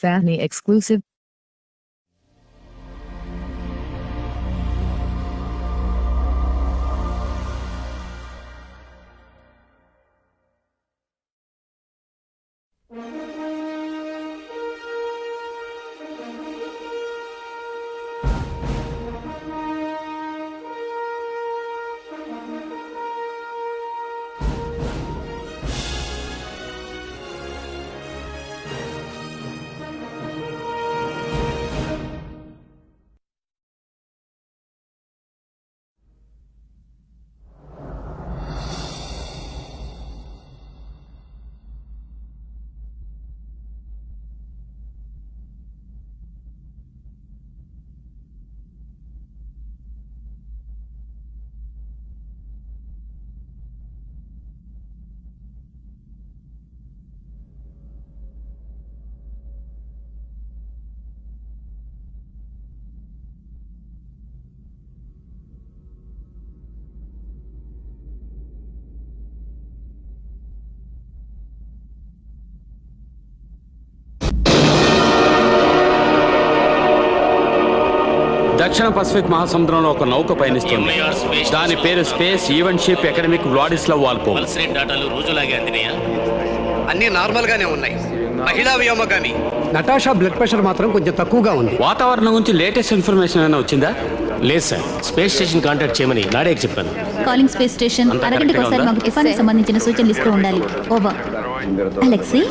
Fanny exclusive. దక్షిణ Pacific మహాసముద్రంలో ఒక నౌక పయనిస్తుంది. దాని పేరు space event ship academic Vladislav వాల్కోవ్. అన్ని నార్మల్ గానే ఉన్నాయి. మహిళా వ్యోమగామి నటాషా బ్లడ్ ప్రెషర్ మాత్రం కొంచెం తక్కువగా ఉంది. వాతావరణం గురించి లేటెస్ట్ ఇన్ఫర్మేషన్ ఏమైనా వచ్చిందా? లేదు సార్, స్పేస్ స్టేషన్ కాంటాక్ట్ చేయమని నాడేకి చెప్పాను. Calling space station. అరగంటకోసారి మాకు తుఫానికి సంబంధించిన సూచనలు ఇస్తూ ఉండాలి. Over. Alexei.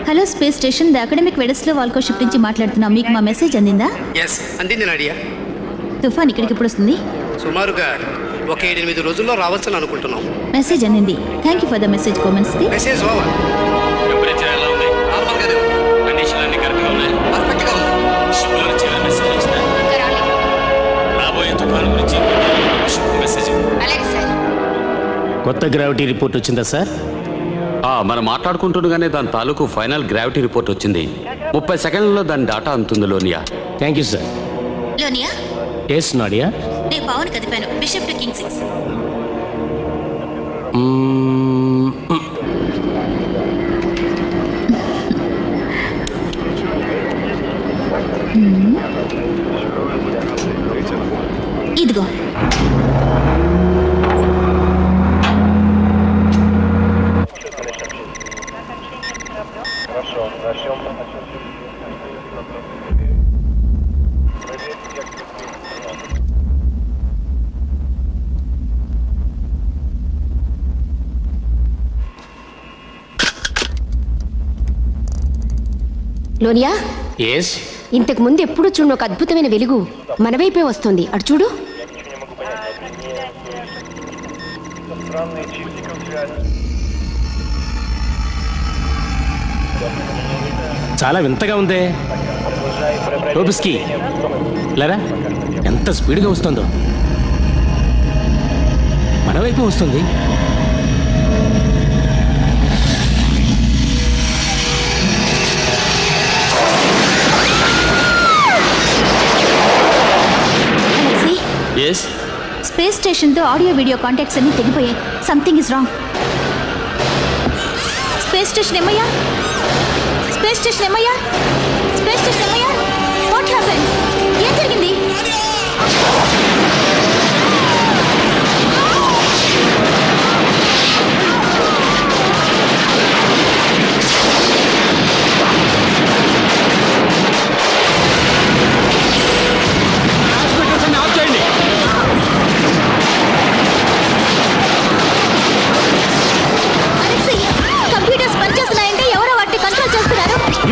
Hello space station, the academic Vladislav Volkov ship నుంచి మాట్లాడుతున్నాం. మీకు మా మెసేజ్ అందిందా? ఎస్, అందింది నాడియా. తుఫాన్ ఇక్కడికి ఎప్పుడు వస్తుంది? సుమారుగా ఒక 7-8 రోజుల్లో రావచ్చని అనుకుంటున్నాం. మెసేజ్ అందింది. Thank you for the message Komenski. Message over. Temperature ఎలా ఉంది? నార్మల్ గానే ఉంది. కండిషన్ అన్ని కరెక్ట్గా ఉన్నాయి. పర్ఫెక్ట్ గా ఉంది. షిప్ లో చివరి మెసేజ్ వచ్చిందా? రాబోయే తుఫాను గురించి షిప్ మెసేజ్. కొత్త గ్రావిటీ రిపోర్ట్ వచ్చిందా సార్? మనం మాట్లాడుకుంటుండగానే దాని తాలూకు ఫైనల్ గ్రావిటీ రిపోర్ట్ వచ్చింది. 30 సెకండ్లలో దాని డాటా అందుతుంది. Lonia. Thank you sir. Lonia. Yes Nadia. నేను పవన్ కదిపాను. Bishop to king 6. ఇదిగో. లోనియా. ఎస్. ఇంతకు ముందు ఎప్పుడు చూడు ఒక అద్భుతమైన వెలుగు మన వైపే వస్తుంది. అటు చూడు. చాలా వింతగా ఉందే. రోబిస్కీ లేరా, ఎంత స్పీడ్గా వస్తుందో. మన వైపు వస్తుంది. స్పేస్ స్టేషన్తో ఆడియో వీడియో కాంటాక్ట్స్ అన్ని తెగిపోయాయి. Something is wrong. Space station ఏమయ్యా? స్పేస్ స్టేషన్ ఏమయ్యా? స్పేస్ స్టేషన్ ఏమయ్యా? What happened? ఏం జరిగింది?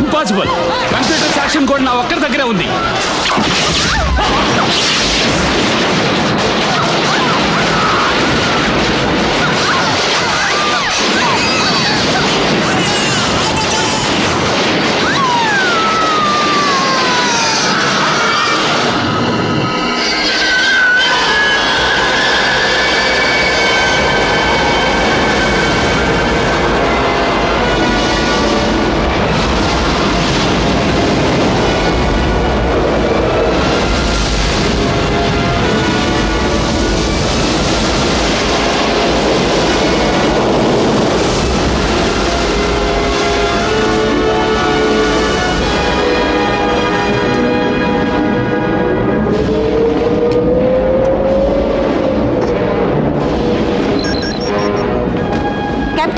ఇంపాసిబుల్. కంప్యూటర్ సాక్ష్యం కూడా నా ఒక్కరి దగ్గరే ఉంది.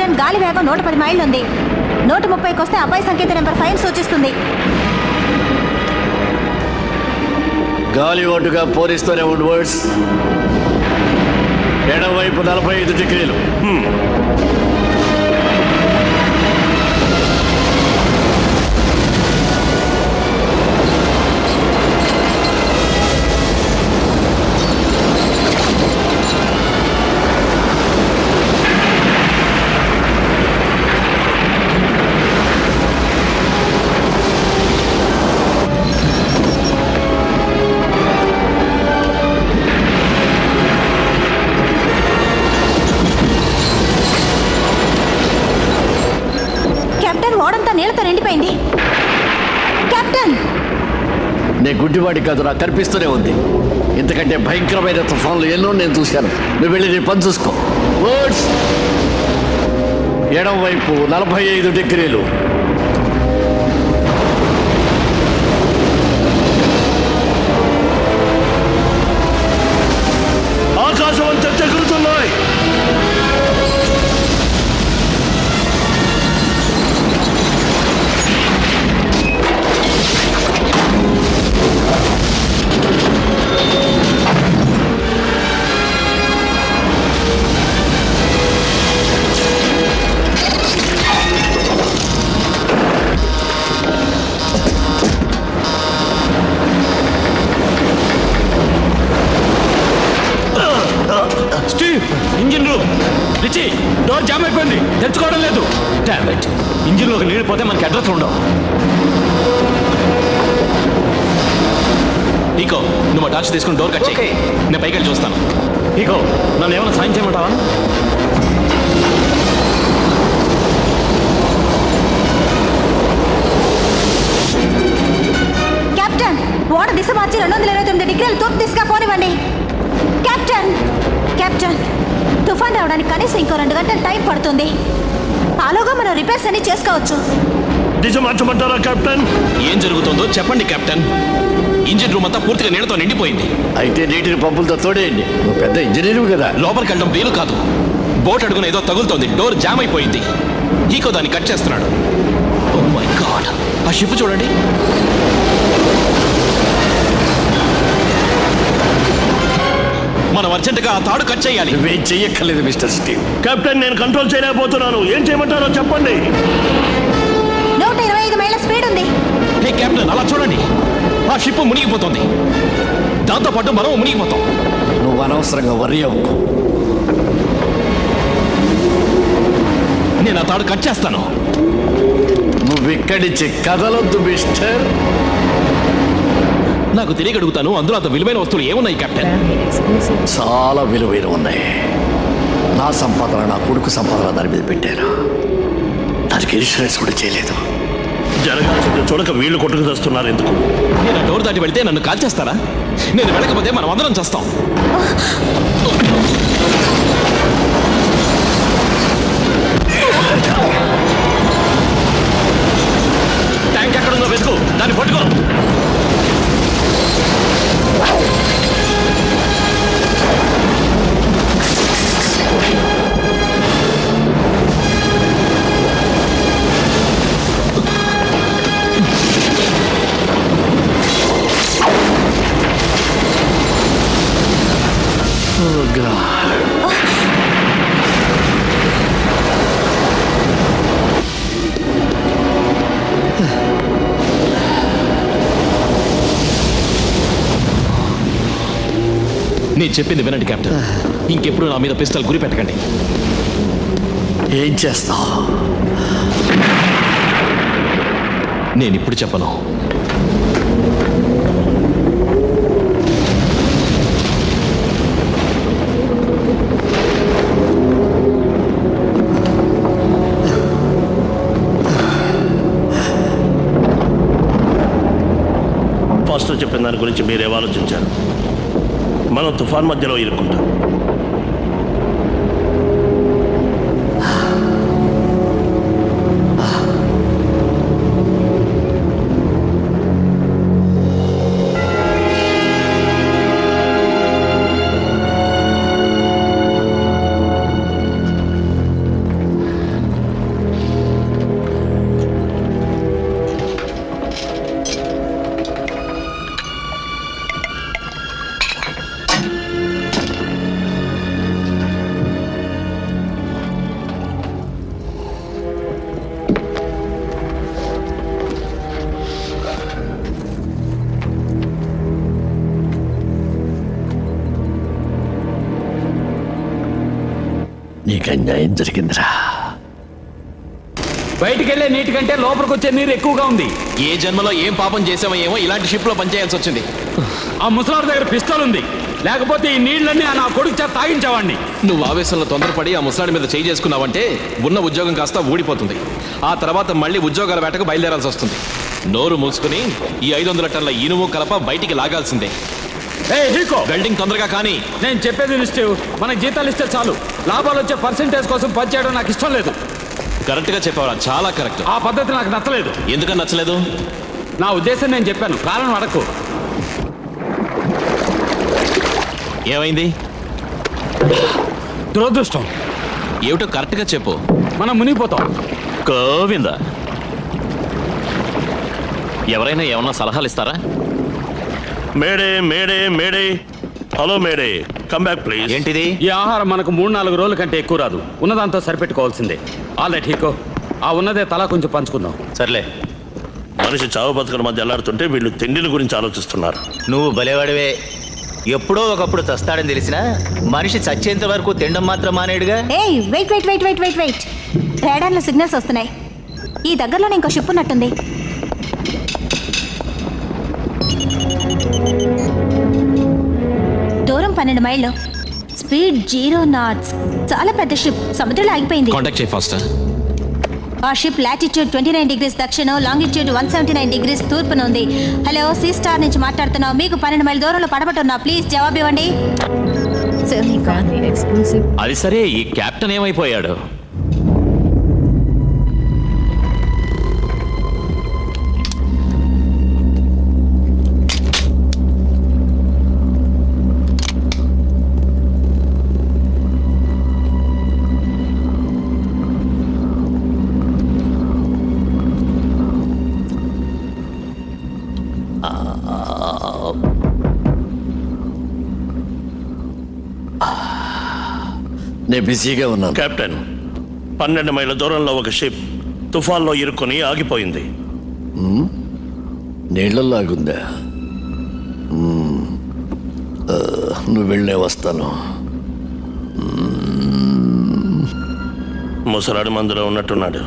కెప్టెన్ గాలి వేగం 110 మైళ్ళు ఉంది. 130కి వస్తే అపాయ సంకేత నెంబర్ 5 సూచిస్తుంది. గాలి ఓటుగా పోలీస్తూనే ఉండు వర్డ్స్. ఎడమవైపు 45 డిగ్రీలు. నీళ్లతో నిండిపోయింది. కెప్టెన్, నే గుడ్డివాడి కాదు, నాకు కనిపిస్తూనే ఉంది. ఇంతకంటే భయంకరమైన తుఫాన్లు ఎన్నో నేను చూశాను. నువ్వు వెళ్ళి నీ పని చూసుకో. వర్డ్స్, ఎడం వైపు 45 డిగ్రీలు. ఆకాశం అంతా తగులుతున్నాయి. ఇంజిన్ రూమ్ రిచి, డోర్ జామ్ అయిపోయింది, తెచ్చుకోవడం లేదు. డామేట్, ఇంజిన్లోకి నీళ్ళు పోతే మనకి అడ్రస్ ఉండవు. ఈకో, నువ్వు టార్చ్ తీసుకుని డోర్ కట్ చేయి. నేను పైకి వెళ్ళి చూస్తాను. ఈకో, నన్ను ఏమైనా సాయం చేయమంటావా? కెప్టెన్, ఓడ దిశ మార్చి 229 డిగ్రీలు తూర్పు దిశగా పోనివ్వండి. కెప్టెన్, కెప్టెన్, తుఫాన్ రావడానికి కనీసం ఇంకో 2 గంటలు టైం పడుతుంది. ఆలోగా మనం రిపేర్స్ అన్ని చేసుకోవచ్చు. దిశ మార్చమంటారా కెప్టెన్? ఏం జరుగుతుందో చెప్పండి కెప్టెన్. ఇంజిన్ రూమ్ అంతా పూర్తిగా నీళ్ళతో నిండిపోయింది. అయితే నీటిని పంపులతో తోడేయండి. నువ్వు పెద్ద ఇంజనీరు కదా. లోపలికి వెళ్ళడం వీలు కాదు. బోట్ అడుగున ఏదో తగులుతోంది. డోర్ జామ్ అయిపోయింది. ఈకో దాన్ని కట్ చేస్తున్నాడు. ఓ మై గాడ్, ఆ షిప్ చూడండి. మనం అర్జెంటుగా ఆ తాడు కట్ చేయాలి. నువ్వేం చెయ్యక్కర్లేదు మిస్టర్ స్టీవ్. కెప్టెన్, నేను కంట్రోల్ చేయలేకపోతున్నాను. ఏం చేయమంటారో చెప్పండి. 125 మైళ్ళ స్పీడ్ ఉంది. హే కెప్టెన్, అలా చూడండి. ఆ షిప్ మునిగిపోతుంది. దాంతోపాటు మనం మునిగిపోతాం. నువ్వు అనవసరంగా వర్రీ అవ్వకు. నేను ఆ తాడు కట్ చేస్తాను. నువ్వు ఇక్కడి నుంచి కదలొద్దు మిస్టర్. నాకు తెలియగడుగుతాను, అందులో అంత విలువైన వస్తువులు ఏమున్నాయి కెప్టెన్? చాలా విలువైన ఉన్నాయి. నా సంపాదన, నా కొడుకు సంపాదన దాని మీద పెట్టాను. దానికి ఇన్సూరెన్స్ కూడా చేయలేదు. జరగాల్సింది చూడక వీళ్ళు కొట్టుకు తెస్తున్నారు ఎందుకు? నేను ఆ డోర్ దాటి వెళితే నన్ను కాల్చేస్తారా? నేను వెళ్ళకపోతే మనం అందరం చేస్తాం. ట్యాంక్ ఎక్కడుందో వెతుకు, దాన్ని పట్టుకో. నేను చెప్పింది వినండి కెప్టెన్. ఇంకెప్పుడు నా మీద పిస్టల్ గురి పెట్టకండి. ఏం చేస్తావు? నేను ఇప్పుడు చెప్పను. ఫస్ట్ చెప్పిన దాని గురించి మీరేం ఆలోచించారు? మనం తుఫాన్ మధ్యలో ఇరుక్కుంటాం. నీకు అన్యాయం జరిగిందిరా. బయటికి వెళ్ళే నీటి కంటే లోపలికి వచ్చే నీరు ఎక్కువగా ఉంది. ఏ జన్మలో ఏం పాపం చేసామో ఏమో ఇలాంటి షిప్ లో పనిచేయాల్సి వచ్చింది. ఆ ముసలాడి దగ్గర పిస్తల్ ఉంది, లేకపోతే ఈ నీళ్ళన్నీ నా కొడుకు చేత తాగించేవాడిని. నువ్వు ఆవేశంలో తొందరపడి ఆ ముసలాడి మీద చేయి చేసుకున్నావంటే ఉన్న ఉద్యోగం కాస్త ఊడిపోతుంది. ఆ తర్వాత మళ్ళీ ఉద్యోగాల వేటకు బయలుదేరాల్సి వస్తుంది. నోరు మూసుకుని ఈ 500 టన్నుల ఇనుము కలప బయటికి లాగాల్సిందే. వెల్డింగ్ తొందరగా కానీ. నేను చెప్పేది లిస్ట్, మనకి జీతాలు ఇస్తే చాలు. లాభాలు వచ్చే పర్సెంటేజ్ కోసం పనిచేయడం నాకు ఇష్టం లేదు. కరెక్ట్ గా చెప్పావరా, చాలా కరెక్ట్. ఆ పద్ధతి నాకు నచ్చలేదు. ఎందుకని నచ్చలేదు? నా ఉద్దేశం నేను చెప్పాను, కారణం అడక్కు. ఏమైంది? దురదృష్టం. ఏమిటో కరెక్ట్ గా చెప్పు. మనం మునిగిపోతాం. గోవింద, ఎవరైనా ఏమన్నా సలహాలు ఇస్తారా? Mayday mayday mayday, hello mayday, come back please. ఏంటిది? ఈ ఆహారం మనకు 3-4 రోజుల కంటే ఎక్కువ రాదు. ఉన్నదాంతో సరిపెట్టుకోవాల్సిందే. ఆల్ రైట్ హీకో, ఆ ఉన్నదే తలా కొంచెం పంచుకుందాం. సర్లే. మనిషి చావు బతుకుల మధ్య అల్లాడుతుంటే వీళ్ళు తిండిని గురించి ఆలోచిస్తున్నారు. నువ్వు బలేవాడివే. ఎప్పుడో ఒకప్పుడు చస్తాడని తెలిసినా మనిషి చచ్చేంత వరకు తినడం మాత్రం మానేడుగా. ఏయ్ wait wait wait wait wait wait రేడార్లో సిగ్నల్స్ వస్తున్నాయి. ఈ దగ్గరలోనే ఇంకో షిప్ ఉన్నట్టుంది. దూరం 12 మైళ్ళు, స్పీడ్ 0 knots. చాలా పెద్ద షిప్ సముద్రంలో ఆగిపోయింది. కాంటాక్ట్ చేయి ఫాస్ట్. ఆ షిప్ లాటిట్యూడ్ 29 degrees దక్షిణం, లాంగిట్యూడ్ 179 degrees తూర్పున ఉంది. హలో, సీ స్టార్ నుంచి మాట్లాడుతున్నావు. మీకు 12 మైళ్ళ దూరంలో పడబట్టున్నా. ప్లీజ్ జవాబు ఇవ్వండి. అది సరే, ఈ కెప్టెన్ ఏమైపోయాడు? నేను బిజీగా ఉన్నాను. కెప్టెన్, 12 మైళ్ళ దూరంలో ఒక షిప్ తుఫాన్లో ఇరుక్కుని ఆగిపోయింది. నీళ్ళల్లో ఆగుందా? నువ్వు వెళ్ళే వస్తాను. ముసలాడి మందులో ఉన్నట్టున్నాడు.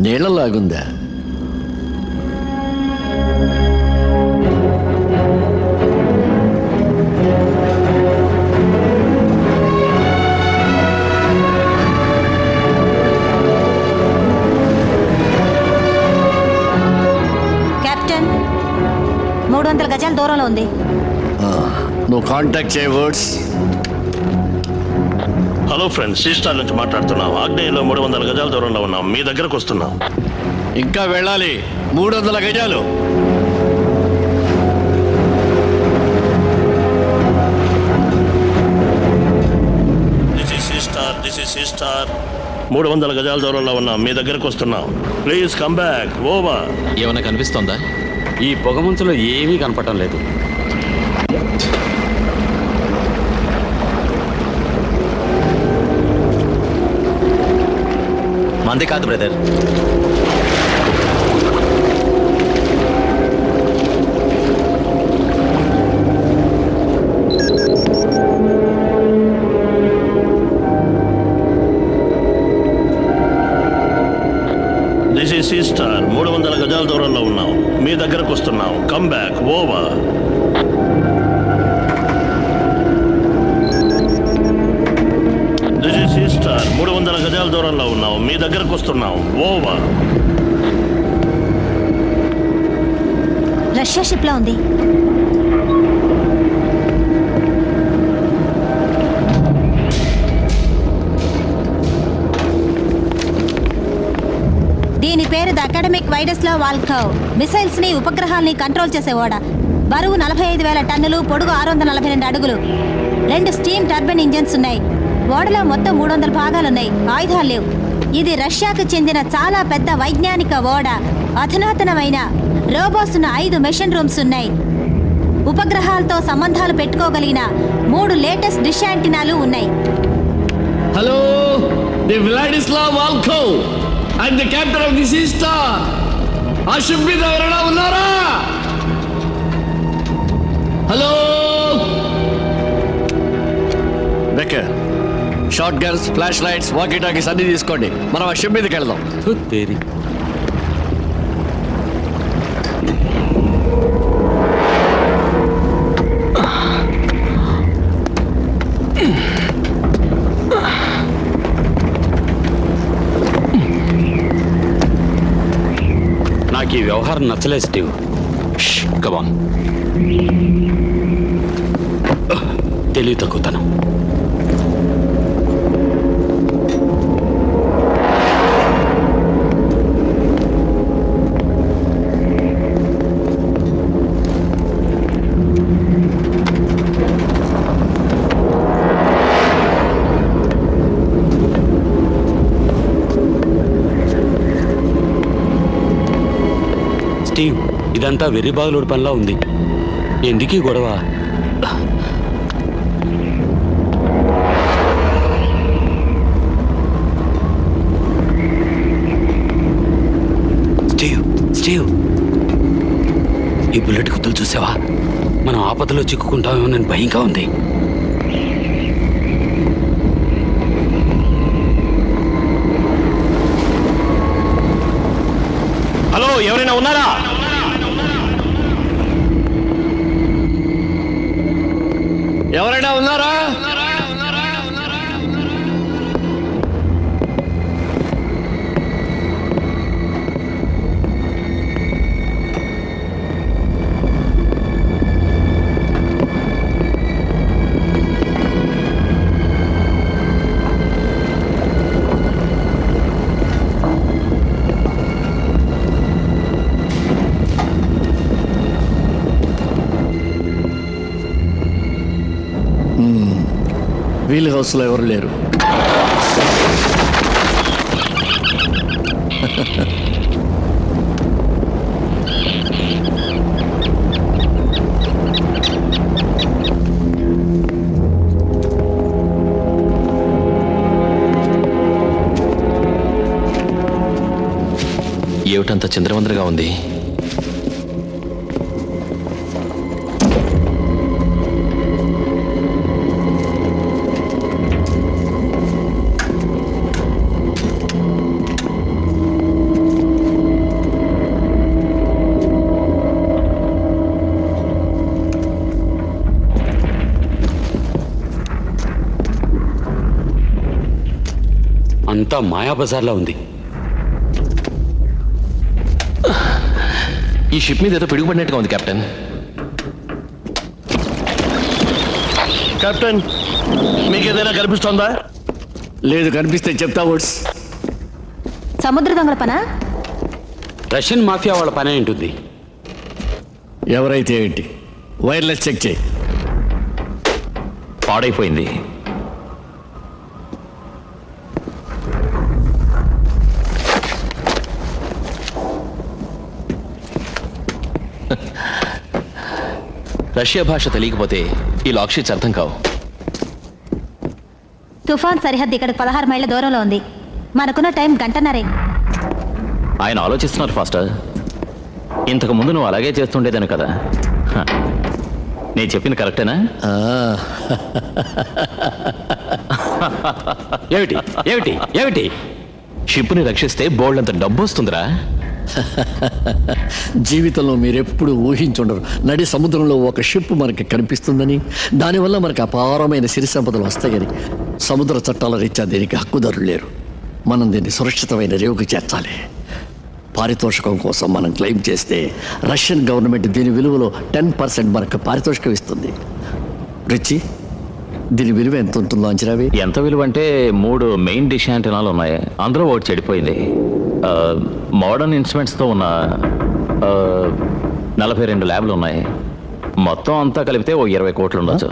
నీళ్ళల్లో ఆగుందా? కెప్టెన్, 300 గజాల దూరంలో ఉంది. నువ్వు కాంటాక్ట్ చేయ వర్డ్స్. హలో ఫ్రెండ్స్, సీస్టార్ నుంచి మాట్లాడుతున్నాం. ఆగ్నేయంలో 300 గజాల దూరంలో ఉన్నాం. మీ దగ్గరకు వస్తున్నాం. ఇంకా వెళ్ళాలి. 300 గజాలు. This is Seastar. 300 గజాల దూరంలో ఉన్నాం. మీ దగ్గరకు వస్తున్నాం. Please come back. ఓవర్. ఏమన్నా కనిపిస్తోందా? ఈ పొగమంచులో ఏమీ కనపడటం లేదు. మంది కాదు బ్రదర్. This is Seastar. 300 గజాల దూరంలో ఉన్నాం. మీ దగ్గరకు వస్తున్నాం. Come back. Over. This is Seastar. 300 గజాల దూరంలో ఉన్నాం. మీ దగ్గరకు వస్తున్నాం. ఓవర్. రష్యా షిప్ లో ఉంది. దీని పేరు ద అకాడమిక్ వైడస్లా వాల్కవ్. మిసైల్స్ ని, ఉపగ్రహాల్ని కంట్రోల్ చేసేవాడ. బరువు 45,000 టన్నులు, పొడుగు 642 అడుగులు. 2 స్టీమ్ టర్బైన్ ఇంజన్స్ ఉన్నాయి. ఓడలో మొత్తం 300 భాగాలున్నాయి. ఆయుధాలు లేవు. ఇది రష్యాకు చెందిన చాలా పెద్ద వైజ్ఞానిక ఓడ. అధునాతనమైన రోబోట్స్ ఉన్న 5 మెషిన్ రూమ్స్ ఉన్నాయి. ఉపగ్రహాలతో సంబంధాలు పెట్టుకోగలిగిన 3 లేటెస్ట్ డిష్ యాంటీనాలు ఉన్నాయి. Hello, the Vladislav Volkov and the captain of the Seastar. ఆ షిప్ మీద ఎవరైనా ఉన్నారా? Hello Becker, shotguns, flashlights, walkie talkies అన్ని తీసుకోండి. మనం ఆ షిప్ మీదకి వెళ్దాం. తేరి నాకు ఈ వ్యవహారం నచ్చలేదు స్టీవ్. కమాన్. తెలివి తక్కువతనం. స్టీవ్, ఇదంతా వెర్రి బాగులోడి పనిలా ఉంది. ఎందుకీ గొడవ? స్టీవ్, ఈ బుల్లెట్ గుర్తులు చూసావా? మనం ఆపదలో చిక్కుకుంటామేమో నేను భయంగా ఉంది. హలో, ఎవరైనా ఉన్నారా? ఎవరైనా ఉన్నారా? వీల్ హౌస్లో ఎవరు లేరు. ఏమిటంత చంద్రవందరగా ఉంది? అంతా మాయాబజార్లా ఉంది. ఈ షిప్ మీద ఏదో పిడుగుపడినట్టుగా ఉంది కెప్టెన్. కెప్టెన్, మీకు ఏదైనా కనిపిస్తోందా? లేదు. కనిపిస్తే చెప్తా వుడ్స్. సముద్ర దొంగల పనా? రష్యన్ మాఫియా వాళ్ళ పని ఏంటుంది? ఎవరైతే ఏంటి, వైర్లెస్ చెక్ చేయి. పాడైపోయింది. రష్యా భాష తెలియకపోతే ఈ లాక్ షీట్స్ అర్థం కావు. తుఫాన్ సరిహద్దు ఇక్కడికి 16 మైళ్ళ దూరంలో ఉంది. మనకున్న టైం గంటన్నరే. ఆయన ఆలోచిస్తున్నారు ఫాస్టర్. ఇంతకు ముందు నువ్వు అలాగే చేస్తుండేదని కదా. నేను చెప్పింది కరెక్టేనా? ఏమిటి ఏమిటి ఏమిటి? షిప్ని రక్షిస్తే బోల్డ్ అంత డబ్బు వస్తుందిరా. జీవితంలో మీరెప్పుడు ఊహించుండరు నడి సముద్రంలో ఒక షిప్ మనకి కనిపిస్తుందని, దానివల్ల మనకు అపారమైన సిరి సంపదలు వస్తాయని. సముద్ర చట్టాల రీత్యా దీనికి హక్కుదారులు లేరు. మనం దీన్ని సురక్షితమైన రేవుకి చేర్చాలి. పారితోషికం కోసం మనం క్లెయిమ్ చేస్తే రష్యన్ గవర్నమెంట్ దీని విలువలో 10% మనకు పారితోషికం ఇస్తుంది. రిచి, దీని విలువ ఎంత ఉంటుందో అంచనావి? ఎంత విలువ అంటే 3 మెయిన్ డిష్ యాంటెనాలు ఉన్నాయి. అందులో ఒకటి చెడిపోయింది. మోడర్న్ ఇన్స్ట్రుమెంట్స్తో ఉన్న 42 ల్యాబ్లు ఉన్నాయి. మొత్తం అంతా కలిపితే ఓ 20 కోట్లు ఉండొచ్చు.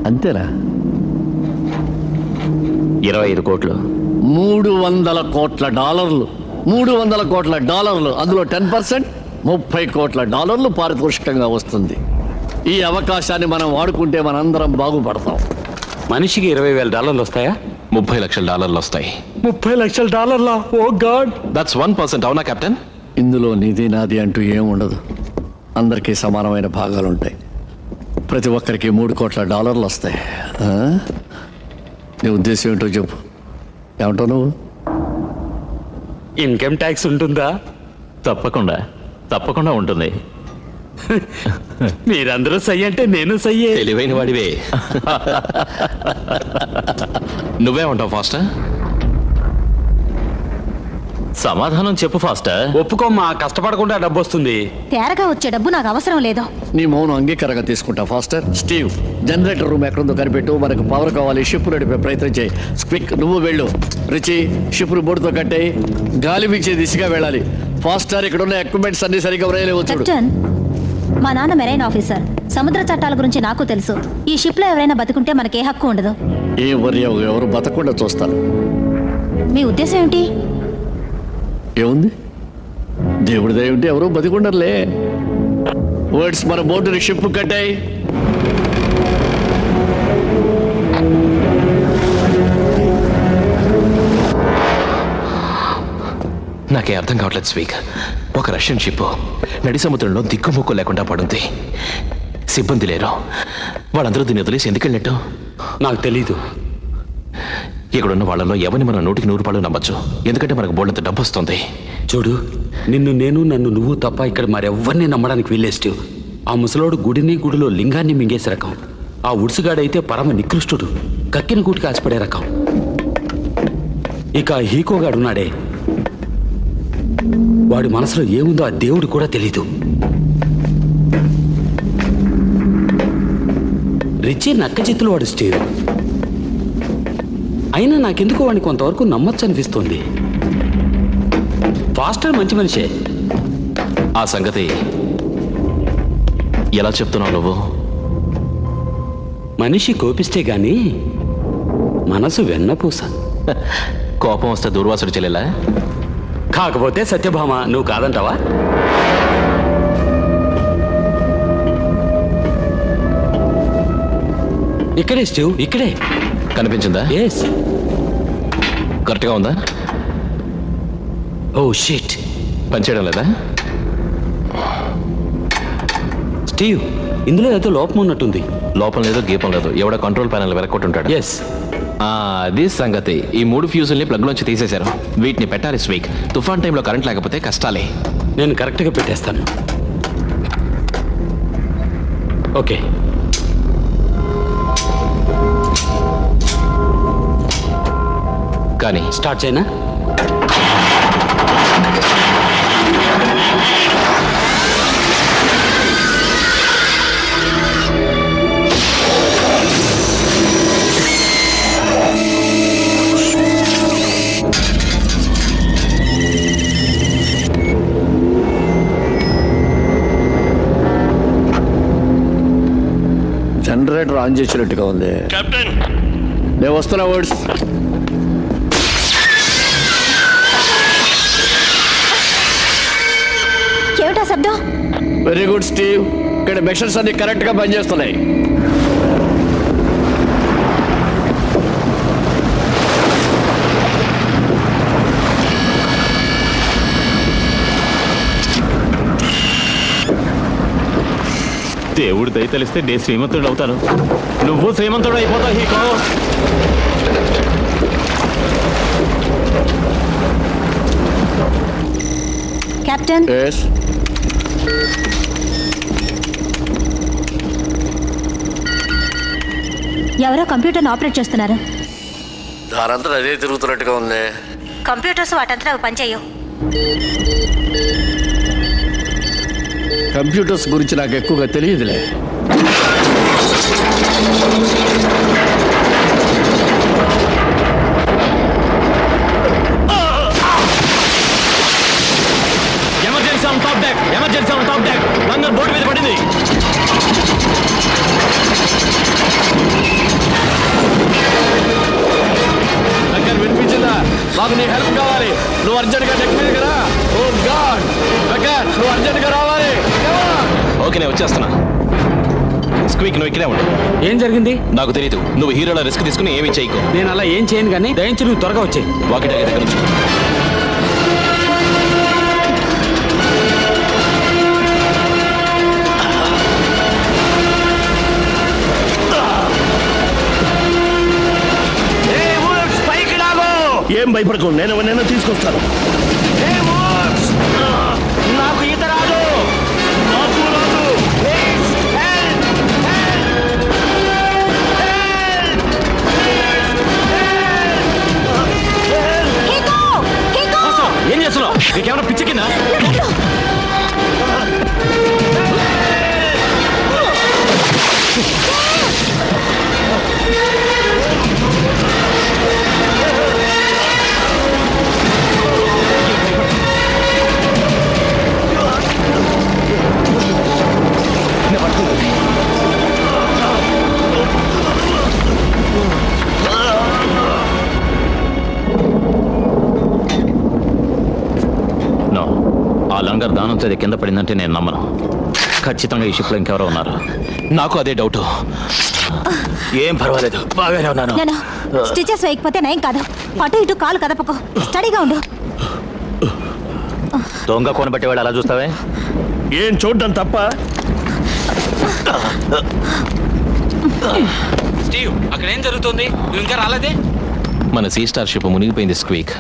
అంతేనా? 25 కోట్లు. 300 కోట్ల డాలర్లు. 300 కోట్ల డాలర్లు, అందులో 10% $30 కోట్ల పారితోషికంగా వస్తుంది. ఈ అవకాశాన్ని మనం వాడుకుంటే మనందరం బాగుపడతాం. మనిషికి $20,000 వస్తాయా? $30 లక్షల వస్తాయి. $30 లక్షల? ఓ గాడ్! దట్స్ 1%. అవునా కెప్టెన్? ఇందులో నీది నాది అంటూ ఏం ఉండదు. అందరికీ సమానమైన భాగాలు ఉంటాయి. ప్రతి ఒక్కరికి $3 కోట్ల వస్తాయి. నీ ఉద్దేశం ఏంటో చెప్పు. ఏమంటావు నువ్వు? ఇన్కమ్ ట్యాక్స్ ఉంటుందా? తప్పకుండా తప్పకుండా ఉంటుంది. మీరందరూ సై అంటే నేను సయ్యే. తెలివైన వాడివే. నువ్వే ఉంటావు ఫాస్టర్? సమాధానం చెప్పు ఫాస్టర్. ఒప్పుకోమ్మా, కష్టపడకుండా డబ్బు వస్తుంది. తేరగా వచ్చే డబ్బు నాకు అవసరం లేదు. నీ మౌనం అంగీకారంగా తీసుకుంటా ఫాస్టర్. స్టీవ్, జనరేటర్ రూమ్ ఎక్కడుందో కనిపెట్టు. మనకు పవర్ కావాలి. షిప్ నడిపే ప్రయత్నం చేయి. స్క్విక్, నువ్వు వెళ్ళు. రిచి, షిప్ను బోర్డుతో కట్టేయి. గాలి వీచే దిశగా వెళ్ళాలి. ఫాస్టర్, ఇక్కడ ఉన్న ఎక్విప్మెంట్స్ అన్ని సరిగ్గా వ్రాయలేవు చూడు. కెప్టెన్, మా నాన్న మెరైన్ ఆఫీసర్. సముద్ర చట్టాల గురించి నాకు తెలుసు. ఈ షిప్ లో ఎవరైనా బతుకుంటే మనకే హక్కు ఉండదు. ఏ వర్యం, ఎవరు బతకుండా చూస్తారు. మీ ఉద్దేశం ఏమిటి? ఏముంది? దేవుడి దయ ఉంటే ఎవరు బతికుండర్లే. వర్డ్స్, మన బోర్డుని షిప్ కట్టాయి. నాకే అర్థం కావట్లేదు స్వీక్. ఒక రష్యన్ షిప్ నడి సముద్రంలో దిక్కుముక్కు లేకుండా పడుంది. సిబ్బంది లేరు. వాళ్ళందరూ దీన్ని వదిలేసి ఎందుకు వెళ్ళినట్టు నాకు తెలీదు. ఇక్కడున్న వాళ్ళలో ఎవరిని మనం 100% నమ్మచ్చు. ఎందుకంటే మనకు బోల్డంత డబ్బు వస్తుంది. చూడు, నిన్ను నేను, నన్ను నువ్వు తప్ప ఇక్కడ మరెవ్వరిని నమ్మడానికి వీల్లేస్టు. ఆ ముసలోడు గుడిలో లింగాన్ని మింగేసే రకం. ఆ ఉడుసుగాడైతే పరమ నికృష్టుడు, కక్కిన కూటికి ఆశపడే రకం. ఇక హీకోగాడున్నాడే, వాడి మనసులో ఏముందో ఆ దేవుడు కూడా తెలీదు. రిచి నక్క చేతులు వాడు స్టీవ్. అయినా నాకెందుకు వాడిని కొంతవరకు నమ్మచ్చు అనిపిస్తుంది. ఫాస్టర్ మంచి మనిషే. ఆ సంగతి ఎలా చెప్తున్నావు నువ్వు? మనిషి కోపిస్తే గాని మనసు వెన్నపూస. కోపం వస్తే దూర్వాసుడు చెల్లెలా? కాకపోతే సత్యభామ, నువ్వు కాదంటావా? ఇక్కడే స్టీవ్, ఇక్కడే. కనిపించిందా? ఎస్. కరెక్ట్గా ఉందా? ఓ షిట్, పనిచేయడం లేదా? స్టీవ్, ఇందులో ఏదో లోపం ఉన్నట్టుంది. లోపం లేదు, గీపం లేదు. ఎవడో కంట్రోల్ ప్యానల్ వెరక్కొట్టుంటాడు. ఎస్. అది సంగతి. ఈ 3 ఫ్యూజుల్ని ప్లగ్లోంచి తీసేశారు. వీటిని పెట్టాలి స్వీక్. తుఫాన్ టైంలో కరెంట్ లేకపోతే కష్టాలే. నేను కరెక్ట్గా పెట్టేస్తాను. ఓకే. కానీ స్టార్ట్ చేయనా? జనరేటర్ ఆన్ చేసినట్టుగా ఉంది. కెప్టెన్, నేను వస్తున్నా. వర్డ్స్, ఏమిటా శబ్దం? Very good Steve. ఇక్కడ మెషర్స్ అన్ని కరెక్ట్ గా పనిచేస్తున్నాయి. దేవుడు దయ తెలిస్తే నేను శ్రీమంతుడు అవుతాను. నువ్వు శ్రీమంతుడు అయిపోతావు హీకో. Captain, yes. ఎవరో కంప్యూటర్ని ఆపరేట్ చేస్తున్నారు. దానంతా అదే తిరుగుతున్నట్టుగా ఉంది. కంప్యూటర్స్ వాటంతా అవి పనిచేయవు. కంప్యూటర్స్ గురించి నాకు ఎక్కువగా తెలియదులే. Emergency on top deck. Emergency on top deck. Langar board మీద పడింది. దగ్గర వినిపించిందా? మాకు నీ హెల్ప్ కావాలి. నువ్వు అర్జెంట్గా డెక్ మీద కదా. ఓ గాడ్, దగ్గర నువ్వు అర్జెంట్గా రావాలి. ఓకే, నేను వచ్చేస్తున్నా. స్క్వీక్, నువ్వు ఇక్కడే ఉండు. ఏం జరిగింది? నాకు తెలీదు. నువ్వు హీరోల రిస్క్ తీసుకుని ఏమీ చేయకు. నేను అలా ఏం చేయను, కానీ దయించి నువ్వు త్వరగా వచ్చాయి. వాకిటాకి దగ్గర నుంచి ఏం భయపడకు, నేను ఎవరినైనా తీసుకొస్తాను. నాకు ఈత రాదు. నాకు రాదు. ఏం చేస్తున్నావు? నీకేమైనా పిచ్చి కింద? ఆ లంగర్ దానంతో కింద పడిందంటే నేను నమ్మను. ఖచ్చితంగా ఈ షిప్లో ఇంకెవరో ఉన్నారు. నాకు అదే డౌట్. ఏం పర్వాలేదు, బాగానే ఉన్నాను. స్టిచెస్ వేయకపోతే నయం కాదు. అటు ఇటు కాలు కదపకు, స్టడీగా ఉండు. దొంగ కోన బట్టి వాడు అలా చూస్తావే? ఏం చూడ్డం తప్ప. స్టీవ్, అక్కడ ఏం జరుగుతుంది? నువ్వు ఇంకా రాలేదే? మన సీ స్టార్ షిప్ మునిగిపోయింది స్క్వీక్.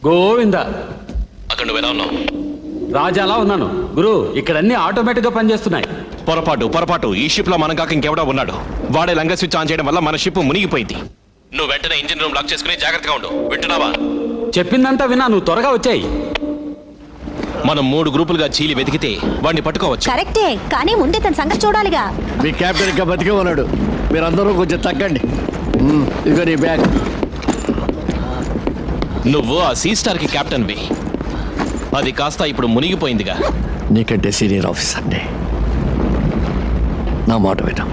గోవిందా, అక్కడ నువ్వు ఎలా ఉన్నావు? రాజాలా ఉన్నాను గురు. ఇక్కడ అన్ని ఆటోమేటిక్ గా పనిచేస్తున్నాయి. పొరపాటు. ఈ షిప్ లో మనం కాక ఇంకెవడో ఉన్నాడు. వాడే లంగర్ స్విచ్ ఆన్ చేయడం వల్ల మన షిప్ మునిగిపోయింది. నువ్వు వెంటనే ఇంజిన్ రూమ్ లాక్ చేసుకుని జాగ్రత్తగా ఉండు. వింటున్నావా? చెప్పిందంతా విన్నా, నువ్వు త్వరగా వచ్చాయి. మనం 3 గ్రూపులుగా చీలి వెతికితే వాడిని పట్టుకోవచ్చు. కరెక్టే, కానీ ముందే తన సంగతి చూడాలిగా. మీ క్యాప్టెన్ ఇంకా బతికే ఉన్నాడు. మీరందరూ కొంచెం తగ్గండి. ఇదిగో నీ బ్యాగ్. నువ్వు ఆ సీ స్టార్ కి కెప్టెన్ వి. అది కాస్త ఇప్పుడు మునిగిపోయిందిగా. నీకంటే సీనియర్ ఆఫీసర్ని. నా మాట విను.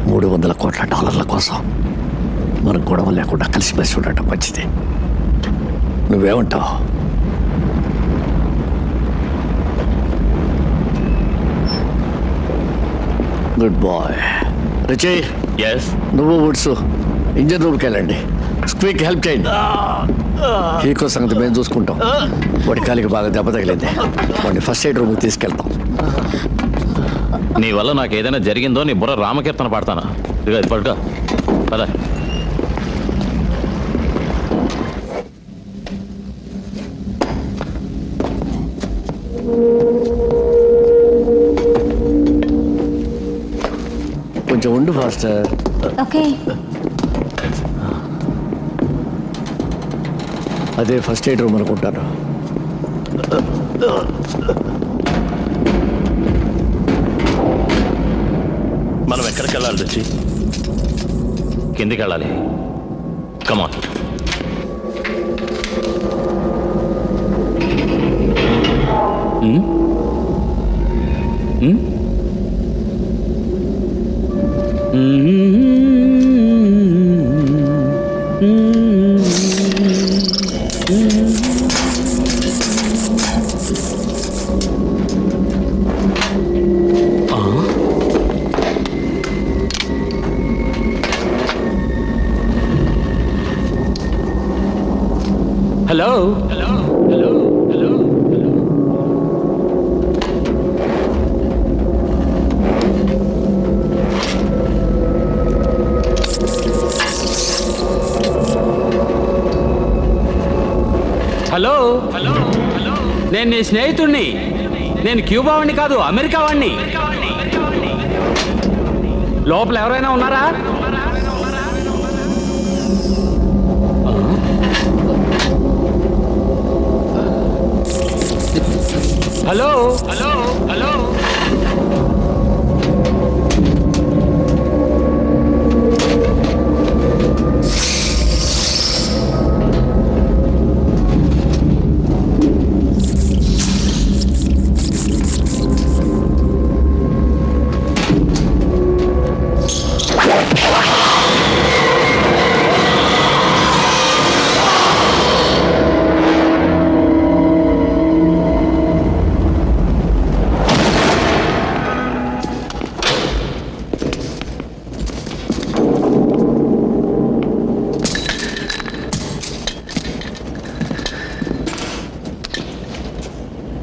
$300 కోట్ల కోసం మనం గొడవ లేకుండా కలిసిమెలిసి ఉండటం మంచిది. నువ్వేమంటావు? Good boy. Richie, yes. నువ్వు వుడ్స్ ఇంజన్ రూమ్కి వెళ్ళండి. స్క్వీక్ హెల్ప్ చేయండి. హీకో సంగతి మేము చూసుకుంటాం. వాడి కాలికి బాగా దెబ్బ తగిలింది. వాడిని ఫస్ట్ ఎయిడ్ రూమ్కి తీసుకెళ్తాం. నీ వల్ల నాకు ఏదైనా జరిగిందో నీ బుర్ర రామకీర్తన పాడతాను. ఇదిగో ఇది పడుకో. పద. కొంచెం ఉండు ఫాస్టర్. ఓకే. అదే ఫస్ట్ ఎయిడ్ రూమ్ అనుకుంటాను. మనం ఎక్కడికి వెళ్ళాలి రుచి? కిందికి వెళ్ళాలి. కమాన్. హలో. హలో, నేను నీ స్నేహితుడిని. నేను క్యూబా వాడిని కాదు, అమెరికా వాడిని. లోపల ఎవరైనా ఉన్నారా? హలో.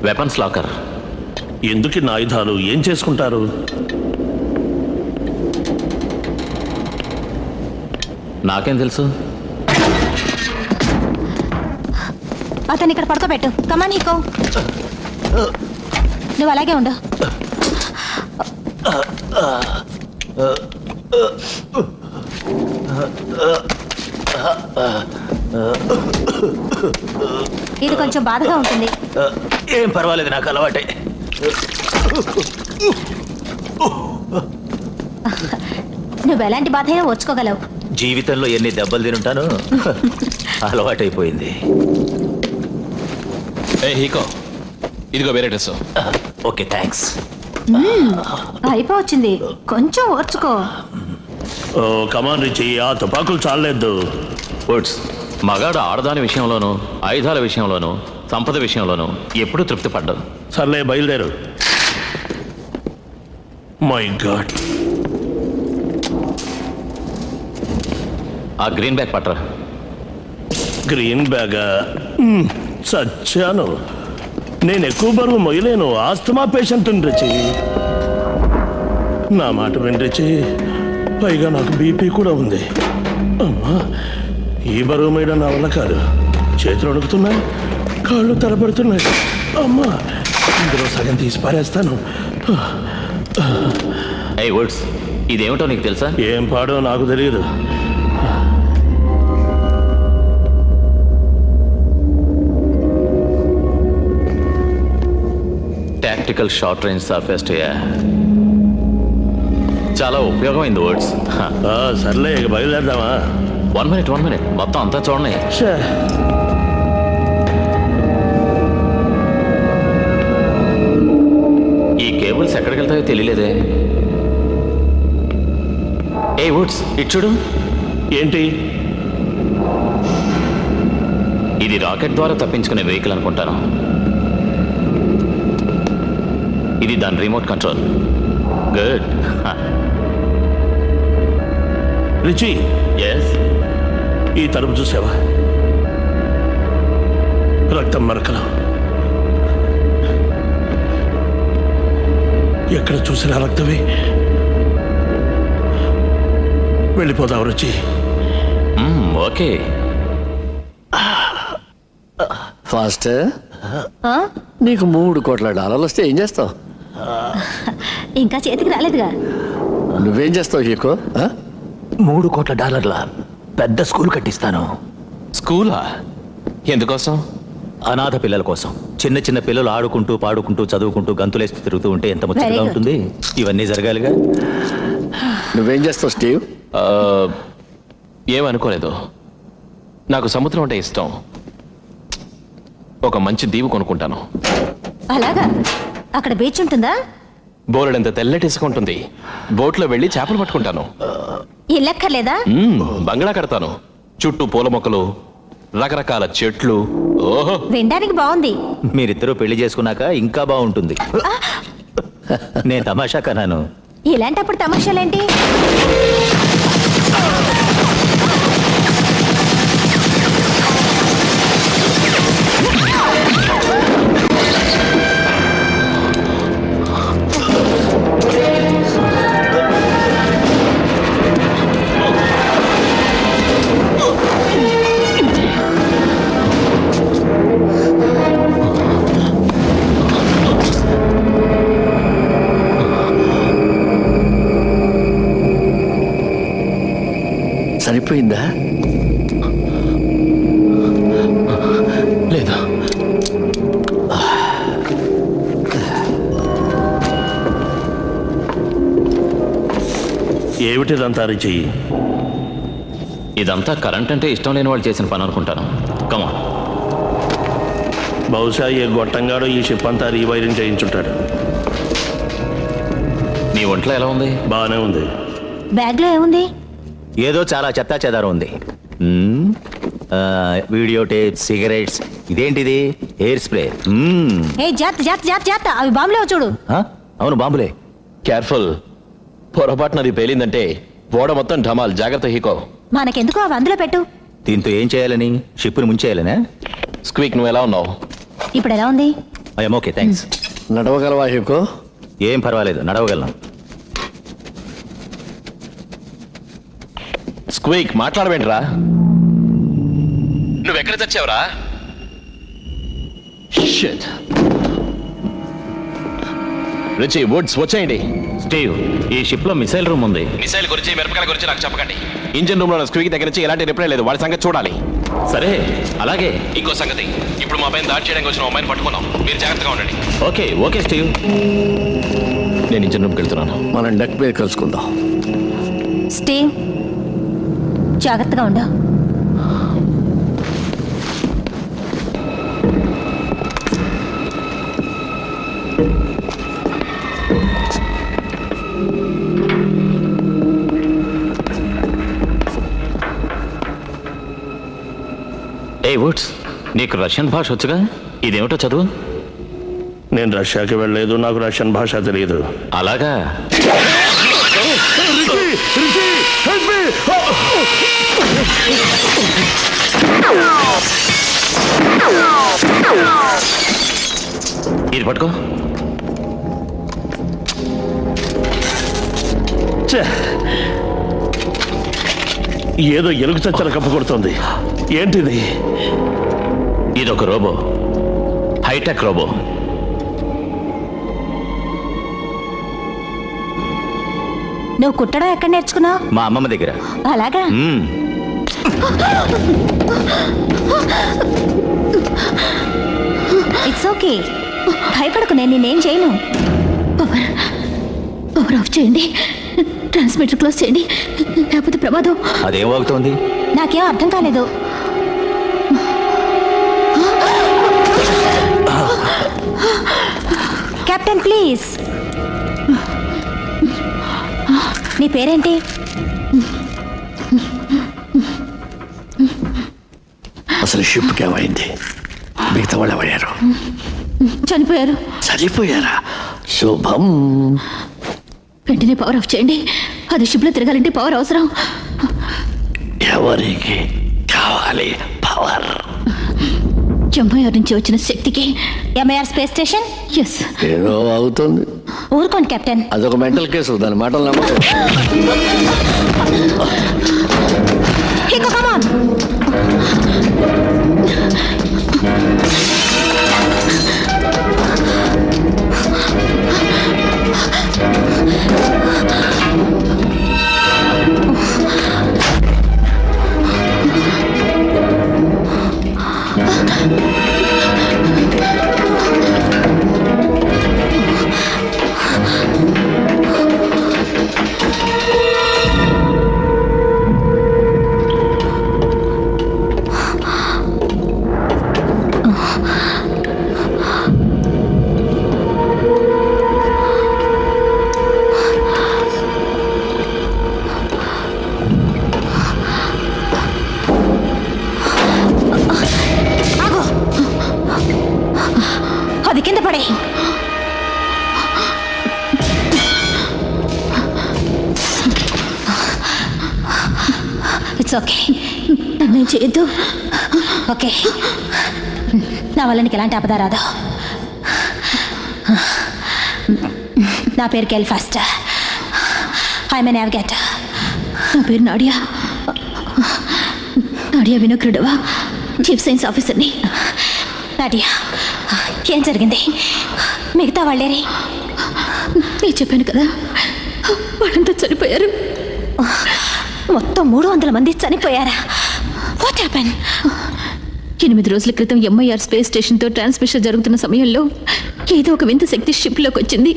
Weapons locker. ఎందుకు ఇన్ని ఆయుధాలు? ఏం చేసుకుంటారు? నాకేం తెలుసు? అతను ఇక్కడ పడుకోబెట్టు. కమాన్ హీకో, నువ్వు అలాగే ఉండు. ఇది కొంచెం బాధగా ఉంటుంది. ఏం పర్వాలేదు, నాకు అలవాటే. నువ్వు ఎలాంటి బాధ అయినా ఓర్చుకోగలవు. జీవితంలో ఎన్ని దెబ్బలు తినుంటాను, అలవాటైపోయింది. ఏ హీకో, ఇదిగో వేరే డ్రెస్. Okay, thanks. అయిపోవచ్చింది, కొంచెం ఓర్చుకో. ఓ కమాన్ రిచి, ఆ తుపాకులు చాలేదు. వుడ్స్, మగాడు ఆడదాని విషయంలోనూ, ఆయుధాల విషయంలోనూ, సంపద విషయంలోనూ ఎప్పుడూ తృప్తి పడ్డావు. సర్లే, బయలుదేరు. మై గాడ్, ఆ గ్రీన్ బ్యాగ్ పట్రా. గ్రీన్ బ్యాగా? చచ్చాను. నేను ఎక్కువ బరువు మొయ్యలేను, ఆస్తమా పేషెంట్ రిచి. నా మాట విని రిచి, పైగా నాకు బీపీ కూడా ఉంది. అమ్మా, ఈ బరువు మీద నా వల్ల కాదు. చేతులు అడుగుతున్నాయి, కాళ్ళు తరబడుతున్నాయి. అమ్మా, ఇందులో సగం తీసి పారేస్తాను. ఏ వుడ్స్, ఇదేమిటో నీకు తెలుసా? ఏం పాడో నాకు తెలియదు. Tactical short range surface to air. చాలా ఉపయోగమైంది వర్డ్స్. సర్లే, ఇక బయలుదేరదామా? 1 మినిట్, మొత్తం అంతా చూడండి. ఈ కేబుల్స్ ఎక్కడికి వెళ్తాయో తెలియలేదే. ఏ వుడ్స్, ఇటు చూడు. ఏంటి ఇది? రాకెట్ ద్వారా తప్పించుకునే వెహికల్ అనుకుంటాను. ఇది దాని remote control. Good. Richie, yes. ఈ తలుపు చూసావా? రక్తం మరకలు. ఎక్కడ చూసినా రక్తమే. వెళ్ళిపోదాం రుచి. ఓకే. ఫాస్ట్. నీకు $3 కోట్ల వస్తే ఏం చేస్తావు? ఇంకా చేతికి రాలేదుగా. నువ్వేం చేస్తావు హీకో? $3 కోట్ల పెద్ద స్కూల్ కట్టిస్తాను. స్కూలా? ఎందుకోసం? అనాథ పిల్లల కోసం. చిన్న చిన్న పిల్లలు ఆడుకుంటూ పాడుకుంటూ చదువుకుంటూ గంతులేస్తూ తిరుగుతూ ఉంటే ఎంత ముచ్చటగా ఉంటుంది. ఇవన్నీ జరగాలిగా. నువ్వేం చేస్తావు స్టీవ్? ఏమనుకోలేదు. నాకు సముద్రం అంటే ఇష్టం. ఒక మంచి దీవు కొనుక్కుంటాను. అలాగా? అక్కడ బీచ్ ఉంటుందా? బోలెడంత తెల్లటి ఇసుక ఉంటుంది. బోట్లో వెళ్ళి చేపలు పట్టుకుంటాను. ఇల్లక్కర్లేదా? బంగ్లా కడతాను. చుట్టూ పూల మొక్కలు, రకరకాల చెట్లు. ఓహో, వినడానికి బాగుంది. మీరిద్దరూ పెళ్లి చేసుకున్నాక ఇంకా బాగుంటుంది. నేను తమాషా కన్నాను. ఇలాంటప్పుడు తమాషాలేంటి? సరిపోయిందా? లేదా? ఏమిటిదంతా రిచి? ఇదంతా కరెంట్ అంటే ఇష్టం లేని వాళ్ళు చేసిన పని అనుకుంటాను. కమాన్. బహుశా ఏ గొట్టంగాడో ఈ షిప్ అంతా రీవైరింగ్ చేయించుంటాడు. నీ ఒంట్లో ఎలా ఉంది? బాగానే ఉంది. బ్యాగ్లో ఏముంది? ఏదో చాలా చెత్తా చెదారం ఉంది. Video tape, cigarettes. ఇదేంటిది? Air spray. ఏ జాత అవి బాంబులేవో చూడు. అవును, బాంబులే. కేర్ఫుల్. పొరపాటున అది పేలిందంటే ఓడ మొత్తం ఢమాల్. జాగ్రత్త హీకో. మనకెందుకు, అవి అందులో పెట్టు. దీంతో ఏం చేయాలని? షిప్ని ముంచేయాలనే? స్క్వీక్, నువ్వు ఎలా ఉన్నావు? ఇప్పుడు ఎలా ఉంది? I'm okay, thanks. నడవగలవా హీకో? ఏం పర్వాలేదు, నడవగలను. స్క్వీక్, మాట్లాడవేంట్రా? నువ్వెక్కడ చచ్చావురా? షిట్. రుచి వుడ్స్ వచ్చేయండి. స్టీవ్, ఈ షిప్ లో మిసైల్ రూమ్ ఉంది. మిసైల్ గురించి మిరపకాయల గురించి నాకు చెప్పకండి. ఇంజిన్ రూమ్ లో స్క్వీక్ దగ్గర నుంచి ఎలాంటి రిప్లై లేదు. వాడి సంగతి చూడాలి. సరే, అలాగే. ఇంకో సంగతి, ఇప్పుడు మా పైన దాడి చేయడానికి వచ్చిన అమ్మాయిని పట్టుకున్నాం. మీరు జాగ్రత్తగా ఉండండి. Okay okay Steve. నేను ఇంజిన్ రూమ్కి వెళ్తున్నాను. మనం డెక్ మీద కలుసుకుందాం. స్టీవ్, జాగ్రత్తగా ఉండు. ఏ వుడ్స్, నీకు రష్యన్ భాష వచ్చుగా? ఇదేమిటో చదువు. నేను రష్యాకి వెళ్ళలేదు, నాకు రష్యన్ భాష తెలియదు. అలాగా? ఇది పట్టుకో. ఏదో ఎలుగు చచ్చల కప్పు కొడుతోంది. ఏంటిది? ఇదొక రోబో, హైటెక్ రోబో. నువ్వు కుట్టడం ఎక్కడ నేర్చుకున్నావు? మా అమ్మమ్మ దగ్గర. అలాగా? ఇట్స్ ఓకే, భయపడకు, నేను నేనేం చేయను. పవర్ ఆఫ్ చేయండి, ట్రాన్స్మిటర్ క్లోజ్ చేయండి, లేకపోతే ప్రమాదం. అదేమవుతోంది? నాకేం అర్థం కాలేదు. Captain please. నీ పేరేంటి? అసలు షిప్కి ఏమైంది? మిగతా వాళ్ళు ఏమయ్యారు? చనిపోయారు. చనిపోయారా? శుభం. వెంటనే పవర్ ఆఫ్ చేయండి. అది షిప్ లో తిరగాలంటే పవర్ అవసరం. ఎవరికి కావాలి పవర్? ఎంఐఆర్ నుంచి వచ్చిన శక్తికి. MIR space station? ఎస్. ఏదో అవుతుంది. ఊరుకోండి కెప్టెన్. అదొక మెంటల్ కేసు, దాని మాటలు నమ్మకం. Hiko, come on. అది కింద పడే. ఇట్స్ ఓకే, నేను చేయొద్దు. ఓకే, నా వల్ల నీకు ఎలాంటి ఆపద రాదు. నా పేరు కెల్ ఫాస్ట్. I'm a navigator. నా పేరు నాడియా. నాడియా వినోక్రుడవా, చీఫ్ సైన్స్ ఆఫీసర్ని. నాడియా, ఏం జరిగింది? మిగతా వాళ్ళేరే? నేను చెప్పాను కదా, వాళ్ళంతా చనిపోయారు. మొత్తం 300 మంది చనిపోయారా? What happen? 8 రోజుల క్రితం ఎంఐఆర్ స్పేస్ స్టేషన్తో ట్రాన్స్మిషన్ జరుగుతున్న సమయంలో ఏదో ఒక వింత శక్తి షిప్లోకి వచ్చింది.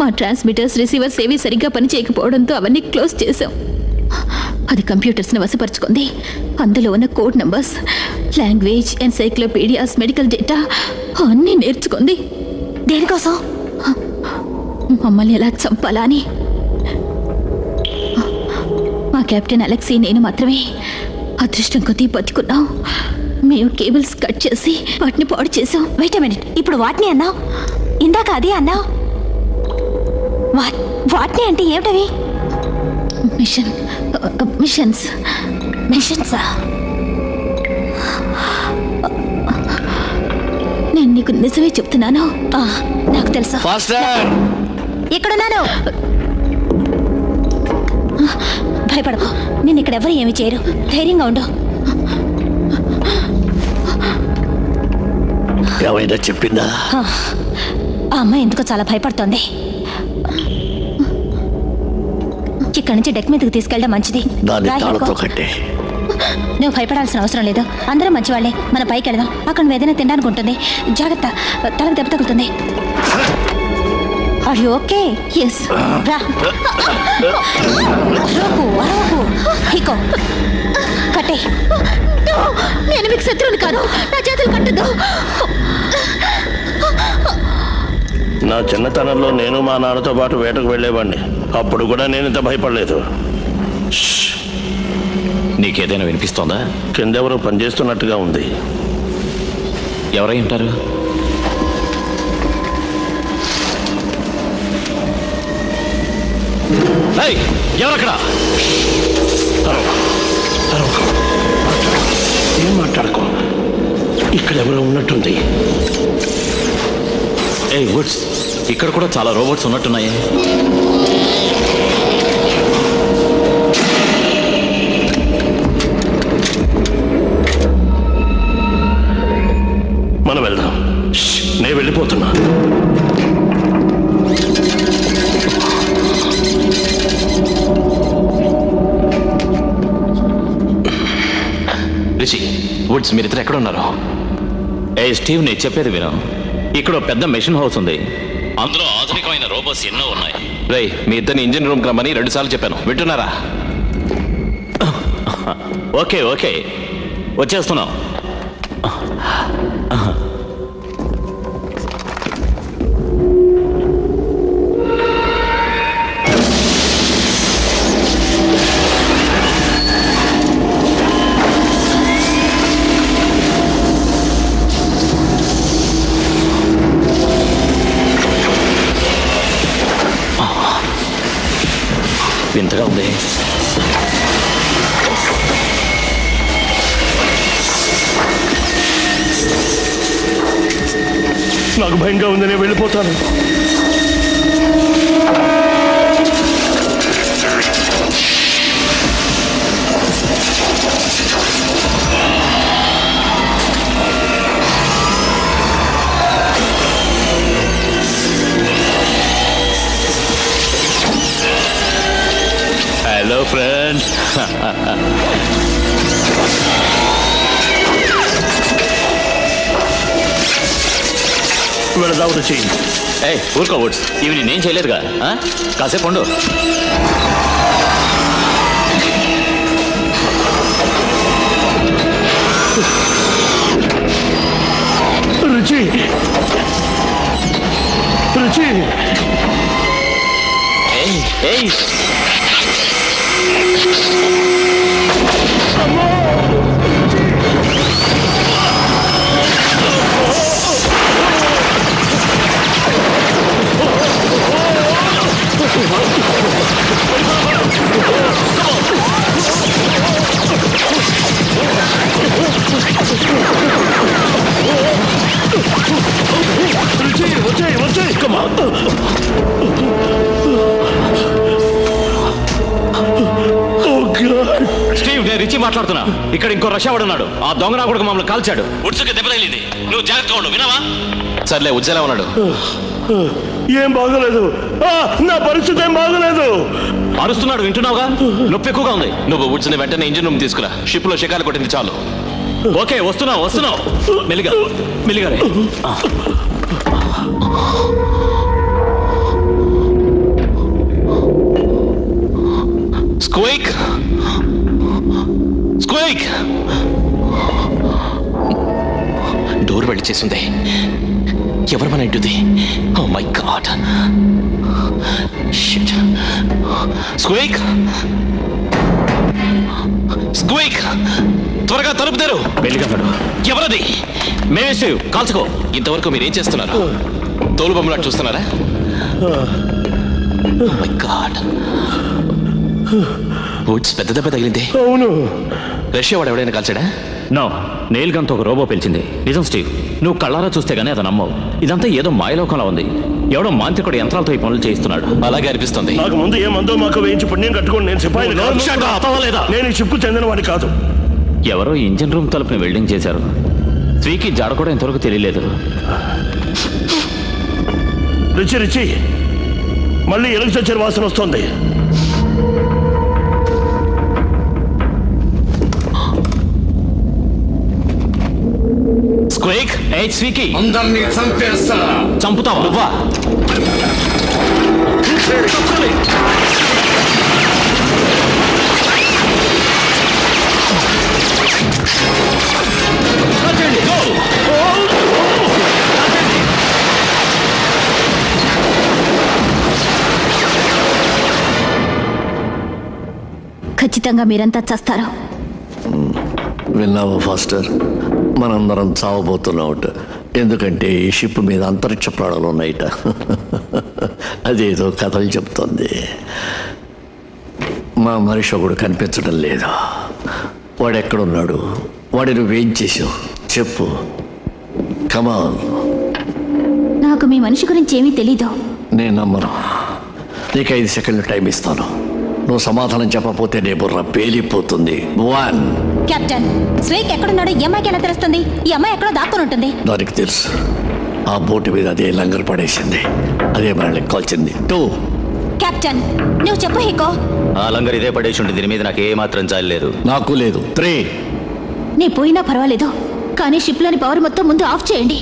మా ట్రాన్స్మిటర్స్, రిసీవర్స్ ఏవి సరిగ్గా పనిచేయకపోవడంతో అవన్నీ క్లోజ్ చేశాం. అది కంప్యూటర్స్ని వశపరుచుకుంది. అందులో ఉన్న code numbers, language, encyclopedias, medical data అన్నీ నేర్చుకుంది. దేనికోసం? మమ్మల్ని ఎలా చంపాలా అని. మా కెప్టెన్ అలెక్సీ, నేను మాత్రమే అదృష్టం కొద్దీ బతుకున్నాం. మేము కేబుల్స్ కట్ చేసి వాటిని పాడు చేసాం. వెయిట్ ఎ మినిట్, ఇప్పుడు వాటిని అన్నావు, ఇందాక అది అన్నావు. వాటిని అంటే ఏమిటవి? మిషన్స్. మిషన్సా? నేను నీకు నిజమే చెప్తున్నాను. నాకు తెలుసు. ఇక్కడున్నాను. భయపడకు, నేను ఇక్కడ ఎవరు ఏమి చేయరు. ధైర్యంగా ఉండు. ఏమైనా చెప్పిందా? ఆ అమ్మాయి ఎందుకో చాలా భయపడుతోంది. ఇక్కడి నుంచి డెక్ మీదకి తీసుకెళ్ళడం మంచిది. దాన్ని తాళతో కట్టే. నువ్వు భయపడాల్సిన అవసరం లేదు. అందరం మంచివాళ్లే. మన పైకి వెళదాం. అక్కడ నువ్వు ఏదైనా తినడానికి ఉంటుంది. జాగ్రత్త, తలకు దెబ్బ తగులుతుంది. Are you okay? ఎస్. రా. అరవకు, అరవకు. ఇకో కట్టే. నేను మీకు శత్రువుని కాదు. నా చేతులు కట్టద్దు. నా చిన్నతనంలో నేను మా నాన్నతో పాటు వేటకు వెళ్ళేవాడిని. అప్పుడు కూడా నేను ఇంత భయపడలేదు. నీకేదైనా వినిపిస్తోందా? కిందెవరో పనిచేస్తున్నట్టుగా ఉంది. ఎవరై ఉంటారు? ఎవరక్కడ? ఏం మాట్లాడుకో. ఇక్కడ ఎవరో ఉన్నట్టుంది. వుడ్స్, ఇక్కడ కూడా చాలా రోబోట్స్ ఉన్నట్టున్నాయి. మనం వెళ్దాం. నేను వెళ్ళిపోతున్నా. రిషి, వుడ్స్, మీరిద్దరు ఎక్కడ ఉన్నారు? స్టీవ్, నేను చెప్పేది విను. ఇక్కడ పెద్ద మెషిన్ హౌస్ ఉంది. అందులో ఆధునికమైన రోబోట్స్ ఎన్నో ఉన్నాయి. రై, మీ ఇద్దరిని ఇంజిన్ రూమ్కి రమ్మని 2 సార్లు చెప్పాను. వింటున్నారా? ఓకే ఓకే, వచ్చేస్తున్నాం. వింతగా ఉంది. నాకు భయంగా ఉంది. నేను వెళ్ళిపోతాను. Hello friend. వెళదాం రుచి. ఊరుకో వుడ్స్, ఇవి నేనేం చేయలేదుగా. కాసేపు ఉండు. రుచి, రుచి. వచ్చాయి వచ్చాయి. కమా. స్టీవ్, నేను రిచి మాట్లాడుతున్నా. ఇక్కడ ఇంకో రష్యావాడు ఉన్నాడు. ఆ దొంగ నా కొడుకు మమ్మల్ని కాల్చాడు. ఉడ్సుకి దెబ్బ తగిలింది. నువ్వు జాగ్రత్తగా ఉండు, వినవా? సర్లే, ఉజ్జలా ఉన్నాడు. ఏం బాగలేదు. నా పరిస్థితి ఏం బాగలేదు. అరుస్తున్నాడు, వింటున్నావుగా? నొప్పి ఎక్కువగా ఉంది. నువ్వు వుడ్స్ని వెంటనే ఇంజిన్ రూమ్ తీసుకురా. షిప్ లో షికారు కొట్టింది చాలు. ఓకే, వస్తున్నావు వస్తున్నావు. మెల్లిగా మెల్లిగా రే. స్క్వేక్, స్క్వేక్. డోర్ వెళ్ళి చేసింది. ఎవరు మన ఇంటిది? Oh my God. Shit. Squeak, squeak, త్వరగా తలుపు తెరు. మెల్లిగా. ఎవరది? మేమే స్టీవ్, కాల్చుకో. ఇంతవరకు మీరేం చేస్తున్నారు? తోలు బొమ్మలా చూస్తున్నారా? ఓ మై గాడ్. వుడ్స్, పెద్ద దెబ్బ తగిలింది. అవును. రష్యా వాడు ఎవడైనా కాల్చాడా? నో, నెయిల్ గన్తో ఒక రోబో పిలిచింది. నిజం స్టీవ్, నువ్వు కళ్ళారా చూస్తే గానీ అది నమ్మవు. ఇదంతా ఏదో మాయలోకంలో ఉంది. ఎవడో మాంత్రికుడు యంత్రాలతో ఈ పనులు చేయిస్తున్నాడు. అలాగే అనిపిస్తుంది. నాకు ముందు ఏ మందో మాకు వేయించి పుణ్యం కట్టుకోండి. నేను సిపాయిని కాదు. లేదా? నేను ఈ షిప్కు చెందిన వాడి కాదు. ఎవరో ఇంజిన్ రూమ్ తలుపుని వెల్డింగ్ చేశారు. స్వీకి జాడ కూడా ఇంతవరకు తెలియలేదు. రిచి రిచి మళ్ళీ ఎలుగు చచ్చిన వాసన వస్తుంది. స్క్వేక్, ఏ స్వీకి అందరినీ చంపేస్తా. చంపుతావా? నువ్వా? ఖచ్చితంగా మీరంతా చస్తారు. విన్నావా ఫాస్టర్, మనందరం చావబోతున్నావుట. ఎందుకంటే ఈ షిప్ మీద అంతరిక్ష ప్రాణాలు ఉన్నాయిట. అదేదో కథలు చెప్తోంది. మా మనిషి ఒకడు కనిపించడం లేదు. వాడెక్కడున్నాడు? వాడి నువ్వేం చేసావు చెప్పు. కమాన్. నాకు మీ మనిషి గురించి ఏమీ తెలీదు. నేను నమ్మను. నీకు 5 సెకండ్లు టైం ఇస్తాను. నువ్వు సమాధానం చెప్పకపోతే నీ బుర్ర పేలిపోతుంది. 1. కెప్టెన్, స్వేక్ ఎక్కడున్నాడో ఈ అమ్మాయికి ఎలా తెలుస్తుంది? ఈ అమ్మాయి ఎక్కడో దాక్కుని ఉంటుంది. దానికి తెలుసు. ఆ బోటు మీద అదే లంగర్ పడేసింది. అదే మనల్ని కాల్చింది. 2. కెప్టెన్, నువ్వు చెప్పు హికో. ఆ లంగర్ ఇదే పడేసి ఉంటుంది. దీని మీద నాకు ఏ మాత్రం జాలి లేదు. నాకు లేదు. 3. నీ పోయినా పర్వాలేదు, కానీ షిప్లోని పవర్ మొత్తం ముందు ఆఫ్ చేయండి.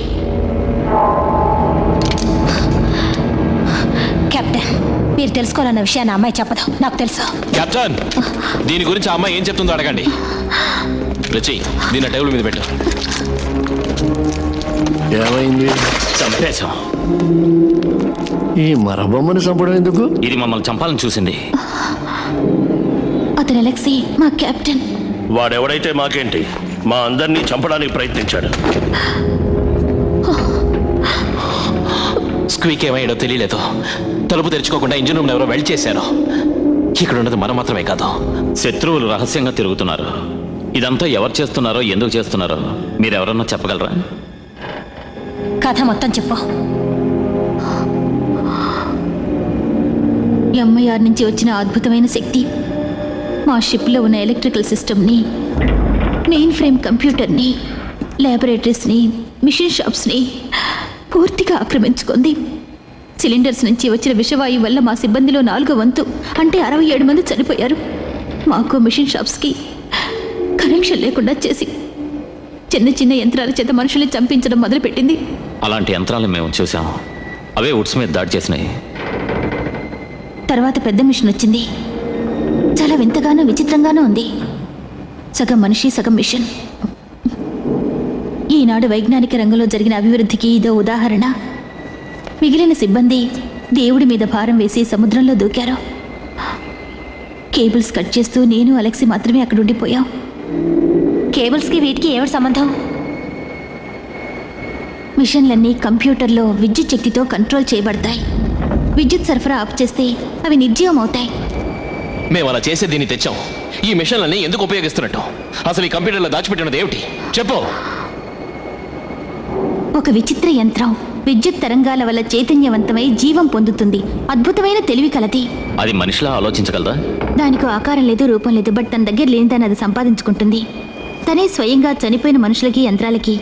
కెప్టెన్, మీరు తెలుసుకోవాలన్న విషయాన్ని అమ్మాయి చెప్పదు. నాకు తెలుసు. కెప్టెన్, దీని గురించి ఆ అమ్మాయి ఏం చెప్తుందో అడగండి. రుచి, దీని టేబుల్ మీద పెట్టు. ఏమైంది? చంపేశాం. ఈ మరబొమ్మని చంపడం ఎందుకు? ఇది మమ్మల్ని చంపాలని చూసింది. అతను అలెక్సీ, మా కెప్టెన్. వాడెవడైతే మాకేంటి, మా అందరినీ చంపడానికి ప్రయత్నించాడు. స్క్వీక్ ఏమయ్యాడో తెలియలేదు. తలుపు తెరుచుకోకుండా ఇంజిన్ రూమ్ ఎవరో వెల్డ్ చేశారు. ఇక్కడ ఉన్నది మనం మాత్రమే కాదు, శత్రువులు రహస్యంగా తిరుగుతున్నారు. ఇదంతా ఎవరు చేస్తున్నారో, ఎందుకు చేస్తున్నారో మీరెవరన్నా చెప్పగలరా? కథ మొత్తం చెప్పు. ఎంఐఆర్ నుంచి వచ్చిన అద్భుతమైన శక్తి మా షిప్లో ఉన్న ఎలక్ట్రికల్ సిస్టమ్ని, మెయిన్ ఫ్రేమ్ కంప్యూటర్ని, ల్యాబొరేటరీస్ని, మిషన్ షాప్స్ని పూర్తిగా ఆక్రమించుకుంది. సిలిండర్స్ నుంచి వచ్చిన విషవాయువు వల్ల మా సిబ్బందిలో 4వ వంతు అంటే 67 మంది చనిపోయారు. మాకు మిషన్ షాప్స్కి కనెక్షన్ లేకుండా చేసి చిన్న చిన్న యంత్రాల చేత మనుషుల్ని చంపించడం మొదలుపెట్టింది. అలాంటి యంత్రాలు మేము చూసాం. అవే వుడ్స్ మీద దాడి చేసినాయి. తర్వాత పెద్ద మిషన్ వచ్చింది. చాలా వింతగానూ విచిత్రంగానూ ఉంది. సగం మనిషి, సగం మిషన్. ఈనాడు వైజ్ఞానిక రంగంలో జరిగిన అభివృద్ధికి ఇదో ఉదాహరణ. మిగిలిన సిబ్బంది దేవుడి మీద భారం వేసి సముద్రంలో దూకారు. కేబుల్స్ కట్ చేస్తూ నేను, అలెక్సీ మాత్రమే అక్కడ ఉండిపోయాం. కేబుల్స్కి వీటికి ఏమిటి సంబంధం? మిషన్లన్నీ కంప్యూటర్లో విద్యుత్ శక్తితో కంట్రోల్ చేయబడతాయి. విద్యుత్ సరఫరా ఆఫ్ చేస్తే అవి నిర్జీవం అవుతాయి. మేము అలా చేసే దీన్ని తెచ్చాం. ఈ మిషన్లని ఎందుకు ఉపయోగిస్తున్నట్టు? అసలు ఈ కంప్యూటర్లో దాచిపెట్టినది ఏమిటి చెప్పు. ఒక విచిత్ర యంత్రం విద్యుత్ తరంగాల వల్ల చైతన్యవంతమై జీవం పొందుతుంది. అద్భుతమైన తెలివి కలది. అది మనిషిలా ఆలోచించగలదా? దానికి ఆకారం లేదు, రూపం లేదు. బట్ తన దగ్గర లేనిదాన్ని అది సంపాదించుకుంటుంది. తనే స్వయంగా చనిపోయిన మనుషులకి, యంత్రాలకి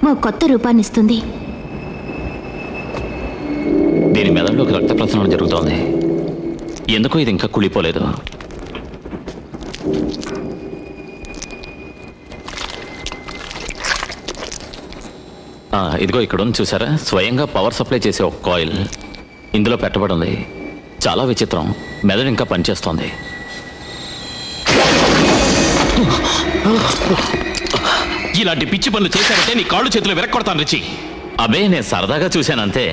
మా కొత్త రూపాన్ని ఇస్తుంది. దీని మెదడులోకి రక్త ప్రసరణ జరుగుతోంది. ఎందుకో ఇది ఇంకా కుళ్ళిపోలేదు. ఇదిగో ఇక్కడ ఉంది చూసారా, స్వయంగా పవర్ సప్లై చేసే ఒక కాయిల్ ఇందులో పెట్టబడి ఉంది. చాలా విచిత్రం. మెదడు ఇంకా పనిచేస్తోంది. ఇలాంటి పిచ్చి పనులు చేశారంటే నీ కాళ్ళు చేతులు విరక్కొడతాను రుచి. అబే, నేను సరదాగా చూశానంతే.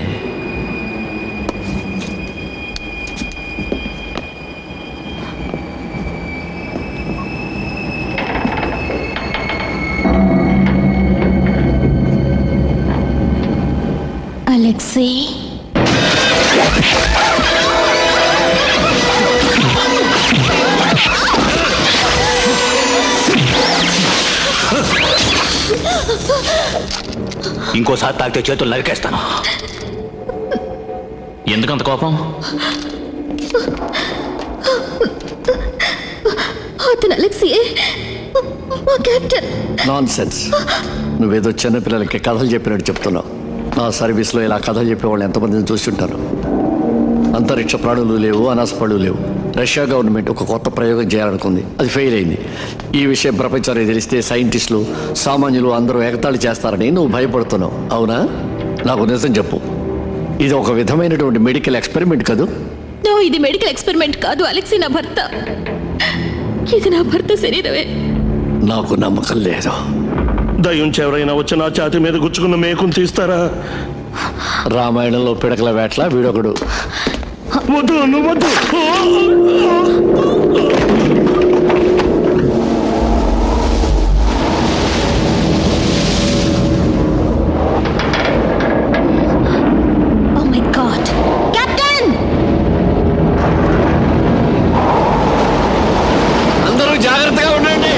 అలెక్సీ, ఇంకోసారి తాకితే చేతులు నరికేస్తాను. ఎందుకంత కోపం? అతను అలెక్సీ. Non sense. నువ్వేదో చిన్నపిల్లలకి కథలు చెప్పినట్టు చెప్తున్నావు. నా సర్వీస్లో ఇలా కథలు చెప్పేవాళ్ళు ఎంతమందిని చూస్తుంటారు. అంతరిక్ష ప్రాణులు లేవు, అనాసపళ్ళు లేవు. రష్యా గవర్నమెంట్ ఒక కొత్త ప్రయోగం చేయాలనుకుంది, అది ఫెయిల్ అయింది. ఈ విషయం ప్రపంచానికి తెలిస్తే సైంటిస్టులు, సామాన్యులు అందరూ ఎగతాళి చేస్తారని నువ్వు భయపడుతున్నావు, అవునా? నాకు నిజం చెప్పు, ఇది ఒక విధమైనటువంటి మెడికల్ ఎక్స్పెరిమెంట్ కాదు? ఇది మెడికల్ ఎక్స్పెరిమెంట్ కాదు అలెక్సీ, నా భర్త. ఇది నా భర్త శరీరమే. నాకు నమ్మకం లేదు. దయ్యుంచి ఎవరైనా వచ్చి నా ఛాతి మీద గుచ్చుకున్న మేకుని తీస్తారా? రామాయణంలో పిడకల వేట్ల వీడొకడు. వద్దు, నువ్వు వద్దు. Oh my God! Captain! అందరూ జాగ్రత్తగా ఉండండి.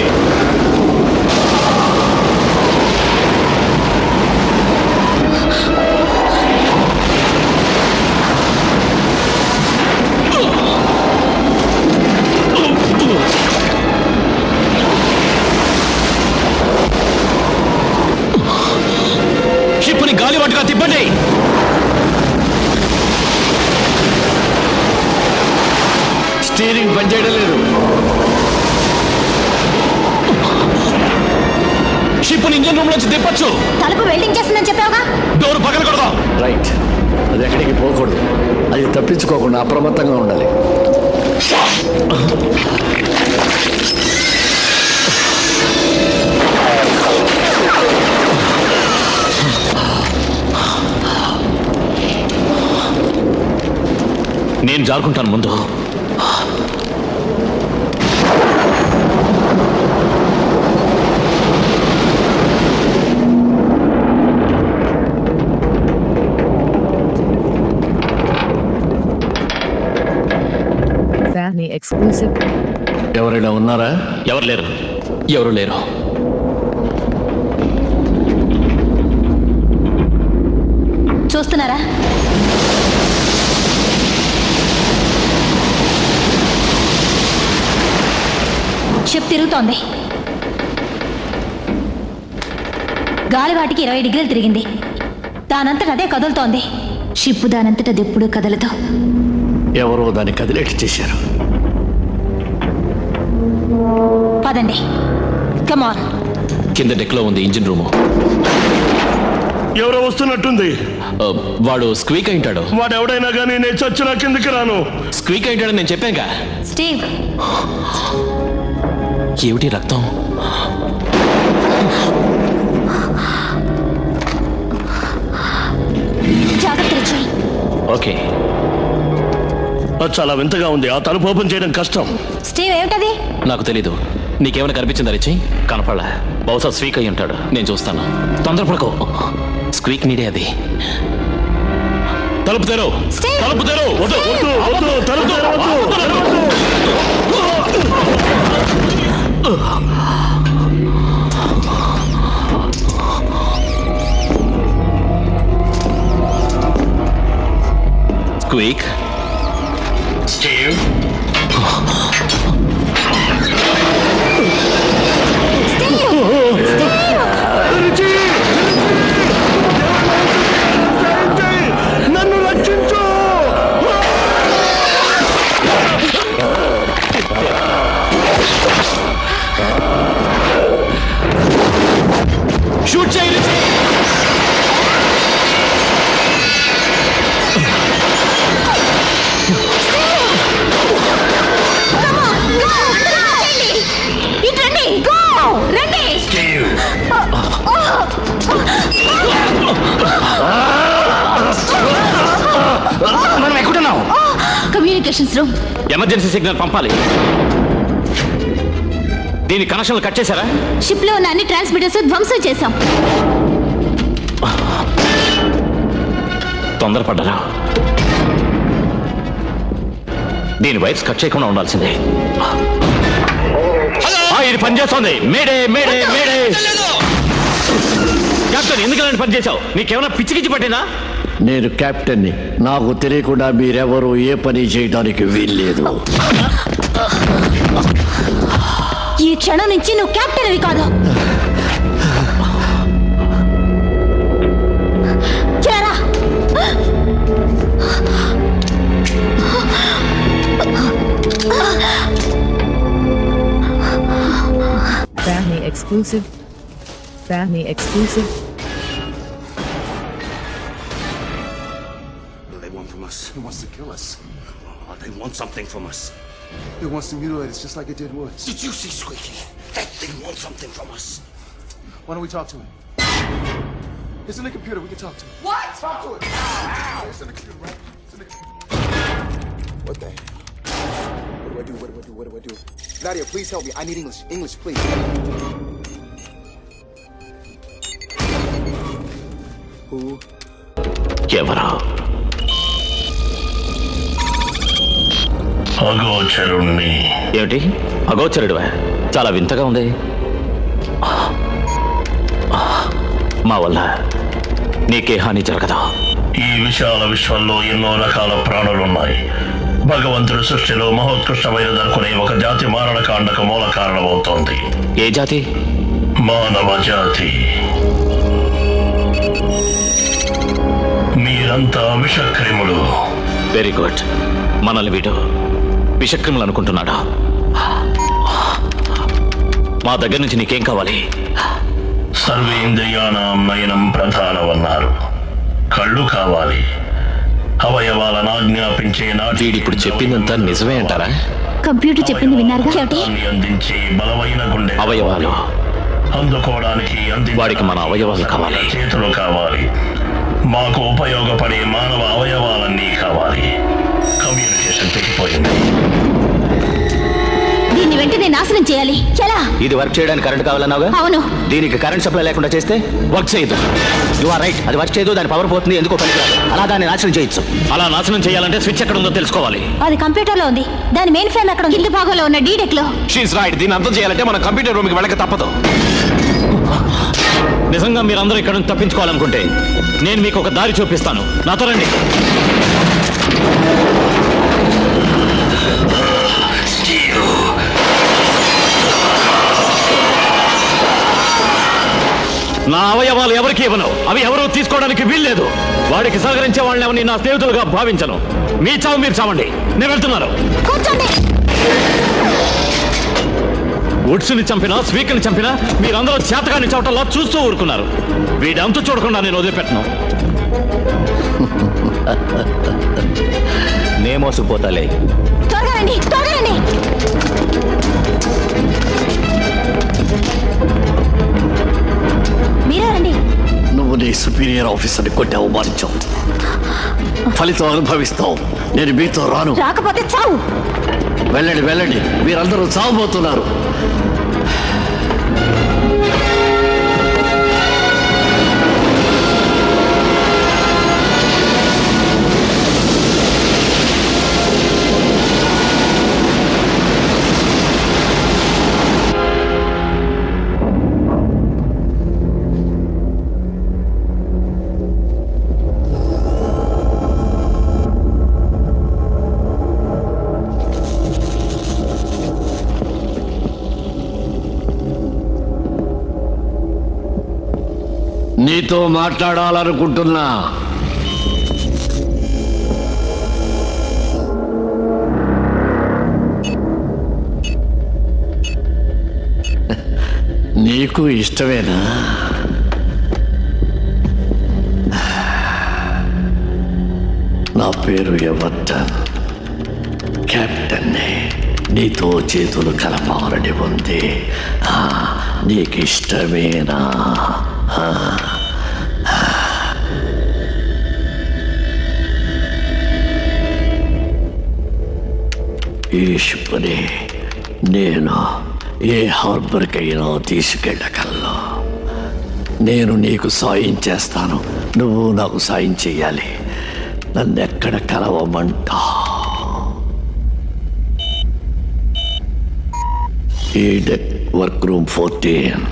షిప్ని గాలివాటుగా తిప్పండి. స్టీరింగ్ పనిచేయడం లేదు. షిప్ని ఇంజన్ రూమ్ నుంచి తిప్పచ్చు. తలుపు వెల్డింగ్ చేస్తుందని చెప్పావుగా. డోర్ పగల కొడదాం. రైట్, అది ఎక్కడికి పోకూడదు. అది తప్పించుకోకుండా అప్రమత్తంగా ఉండాలి. నేను జారుకుంటాను ముందు. ఎవరైనా ఉన్నారా? ఎవరు లేరు. ఎవరు లేరు. చూస్తున్నారా? షిప్ తిరుగుతోంది. గాలివాటికి 20 డిగ్రీలు తిరిగింది. దానంతట అదే కదులుతోంది. షిప్ దానంతట అది ఎప్పుడూ కదలదు. ఎవరో దాన్ని కదిలేట్టు చేశారు. పదండి, కమాన్. కింద డెక్లో ఉంది ఇంజిన్ రూము. ఎవరో వస్తున్నట్టుంది. వాడు స్క్వీక్ అయింటాడు. వాడు ఎవడైనా కానీ నేను చచ్చిన కిందకి రాను. స్క్వీక్ అయింటాడని నేను చెప్పాక. స్టీవ్, ఏమిటి రక్తం? జాగ్రత్తలు చెయ్యి. ఓకే. అది చాలా వింతగా ఉంది. ఆ తలుపు ఓపెన్ చేయడం కష్టం. స్టీవ్, ఏమిటది? నాకు తెలీదు. నీకేమైనా కనిపించిందా రిచి? కనపడలే. బహుశా స్వీక్ అయి ఉంటాడు. నేను చూస్తాను. తొందరపడకో. స్క్వీక్ నీడే అది. తలుపు తెరవు. స్టీవ్! తలుపు తెరవు. వద్దు, వద్దు, వద్దు, తలుపు తెరవద్దు. స్క్వీక్. స్టీవ్, నన్ను రక్షించు. షూట్ చేయి రిచి. మనం ఎక్కడున్నాం? Communications room. ఎమర్జెన్సీ సిగ్నల్ పంపాలి. దీని కనెక్షన్లు కట్ చేశారా? షిప్ లో ఉన్న అన్ని ట్రాన్స్మిటర్స్ ధ్వంసం చేశాం. తొందరపడ్డారా? దీని వైర్స్ కట్ చేయకుండా ఉండాల్సిందే. ఇది పనిచేస్తోంది. May Day mayday May Day. కెప్టెన్, ఎందుకని పనిచేశావు? నీకేమైనా పిచ్చికిచ్చి పట్టిందా? నేను కెప్టెన్ని. నాకు తెలియకుండా మీరెవరూ ఏ పని చేయడానికి వీల్లేదు. ఈ క్షణం నుంచి నువ్వు కెప్టెన్ అవి కాదు. చేరా. Family exclusive. Family exclusive. What do they want from us? Who wants to kill us? Oh, they want something from us. It wants to mutilate us just like it did Woods. Did you see Squeaky? That thing wants something from us. Why don't we talk to him? It's in the computer. We can talk to him. What? Talk to it. Ow! It's in the computer, right? It's in the computer. What the hell? What do I do? What do I do? What do I do? Nadia, please help me. I need English. English, please. Who? ఎవరా? అగోచరుణ్ణి. ఏమిటి అగోచరుడువా? చాలా వింతగా ఉంది. మా వల్ల నీకే హాని జరగదా? ఈ విశాల విశ్వంలో ఎన్నో రకాల ప్రాణులున్నాయి. భగవంతుడి సృష్టిలో మహోత్కృష్టమైనదనుకునే ఒక జాతి మారణకాండకు మూల కారణమవుతోంది. ఏ జాతి? మానవ జాతి. మీరంతా విషక్రిములు. Very good. మనల్ని వీడు విషక్రిములు అనుకుంటున్నాడా? మా దగ్గర నుంచి నీకేం కావాలి? సర్వేంద్రియాణం నయనం ప్రధానమన్నారు. కళ్ళు కావాలి. అవయవాలను ఆజ్ఞాపించే వీడిప్పుడు చెప్పిందంతా నిజమే అంటారా? కంప్యూటర్ చెప్పింది విన్నారుగా. అందించే బలమైన గుండె అవయవాలు అందుకోవడానికి వాడికి మన అవయవాలు కావాలి. చేతులు కావాలి. మాకు ఉపయోగపడే మానవ అవయవాలన్నీ కావాలి. కమ్యూనికేషన్ తెగిపోయింది. దీన్ని వెంటనే నాశనం చేయాలి. ఎలా? ఇది వర్క్ చేయడానికి కరెంట్ కావాలన్నావుగా? అవును. దీనికి కరెంట్ సప్లై లేకుండా చేస్తే వర్క్ చేయదు. You are right. అది వర్క్ చేయదు. దాని పవర్ పోతుంది. ఎందుకో పనికిరాదు. అలా దాన్ని నాశనం చేయొచ్చు. అలా నాశనం చేయాలంటే స్విచ్ ఎక్కడ ఉందో తెలుసుకోవాలి. అది కంప్యూటర్ లో ఉంది. దాని మెయిన్ ఫ్రేమ్ ఎక్కడ? కింది భాగంలో ఉన్న డీడెక్ లో. She's right. దీన్ని అర్థం చేయాలంటే మన కంప్యూటర్ రూమ్కి వెళ్ళక తప్పదు. నిజంగా మీరందరూ ఇక్కడ నుంచి తప్పించుకోవాలనుకుంటే నేను మీకు ఒక దారి చూపిస్తాను. నాతో రండి. నా అవయవాలు ఎవరికి ఇవ్వను. అవి ఎవరూ తీసుకోవడానికి వీల్లేదు. వాడికి సహకరించే వాళ్ళని ఎవరిని నా స్నేహితులుగా భావించను. మీ చావు మీరు చావండి. నేను వెళ్తున్నాను. వుడ్స్ని చంపినా స్పీకర్ని చంపినా మీరందరూ చేతకాన్ని చవటంలో చూస్తూ ఊరుకున్నారు. వీడంతు చూడకుండా నేను వదిలిపెట్టను. నే మోసపోతాలే. నువ్వు నీ సుపీరియర్ ఆఫీసర్ని కొట్టి అవమానించావు. ఫలితం అనుభవిస్తావు. నేను మీతో రాను. రాకపోతే చావు. వెళ్ళండి వెళ్ళండి. మీరందరూ చావబోతున్నారు. నీతో మాట్లాడాలనుకుంటున్నా. నీకు ఇష్టమేనా? నా పేరు ఎవర్టన్. కెప్టెన్. నీతో చేతులు కలపాలని ఉంది. నీకిష్టమేనా? ఈ షిప్ని నేను ఏ హార్బర్కైనా తీసుకెళ్ళగలను. నేను నీకు సాయం చేస్తాను. నువ్వు నాకు సాయం చెయ్యాలి. నన్ను ఎక్కడ కలవమంటా? ఈ డెక్ వర్క్ రూమ్ 14.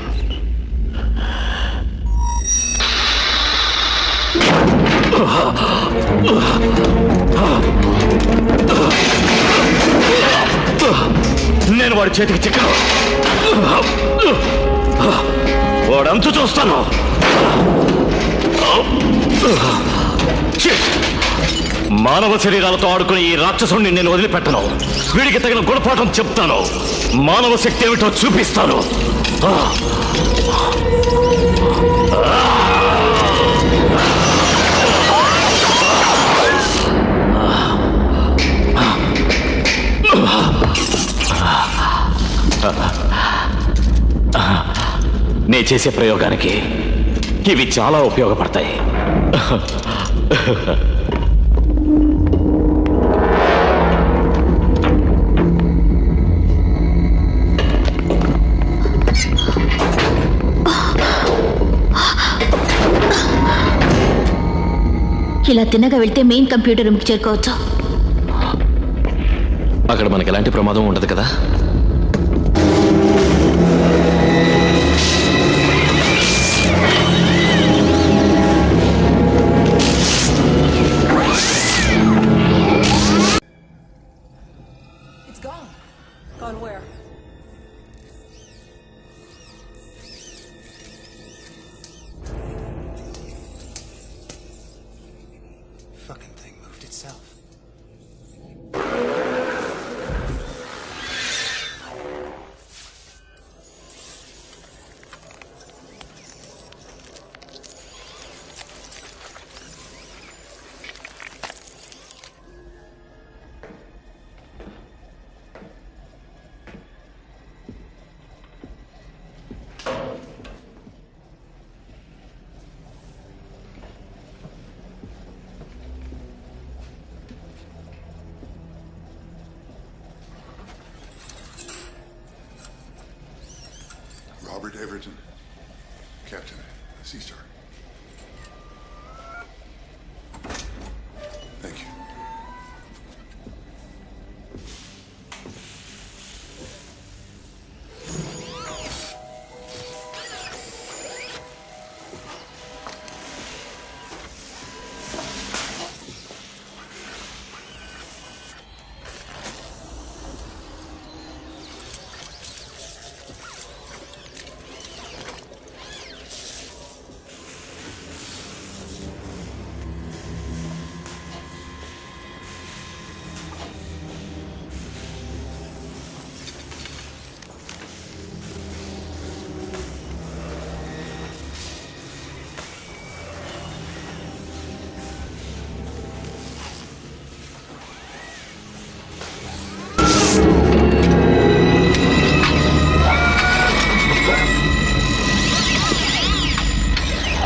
నేను వాడి చేతికి చిక్కను. వాడంతా చూస్తాను. మానవ శరీరాలతో ఆడుకుని ఈ రాక్షసుడిని నేను వదిలిపెట్టను. వీడికి తగిన గుణపాఠం చెప్తాను. మానవ శక్తి ఏమిటో చూపిస్తాను. నే చేసే ప్రయోగానికి ఇవి చాలా ఉపయోగపడతాయి. ఇలా తిన్నగా వెళ్తే మెయిన్ కంప్యూటర్ రూమ్కి చేరుకోవచ్చు. అక్కడ మనకి ఎలాంటి ప్రమాదం ఉండదు కదా? It's gone. Gone where? Fucking thing moved itself. Robert Everton, Captain, Sea Star. Thank you.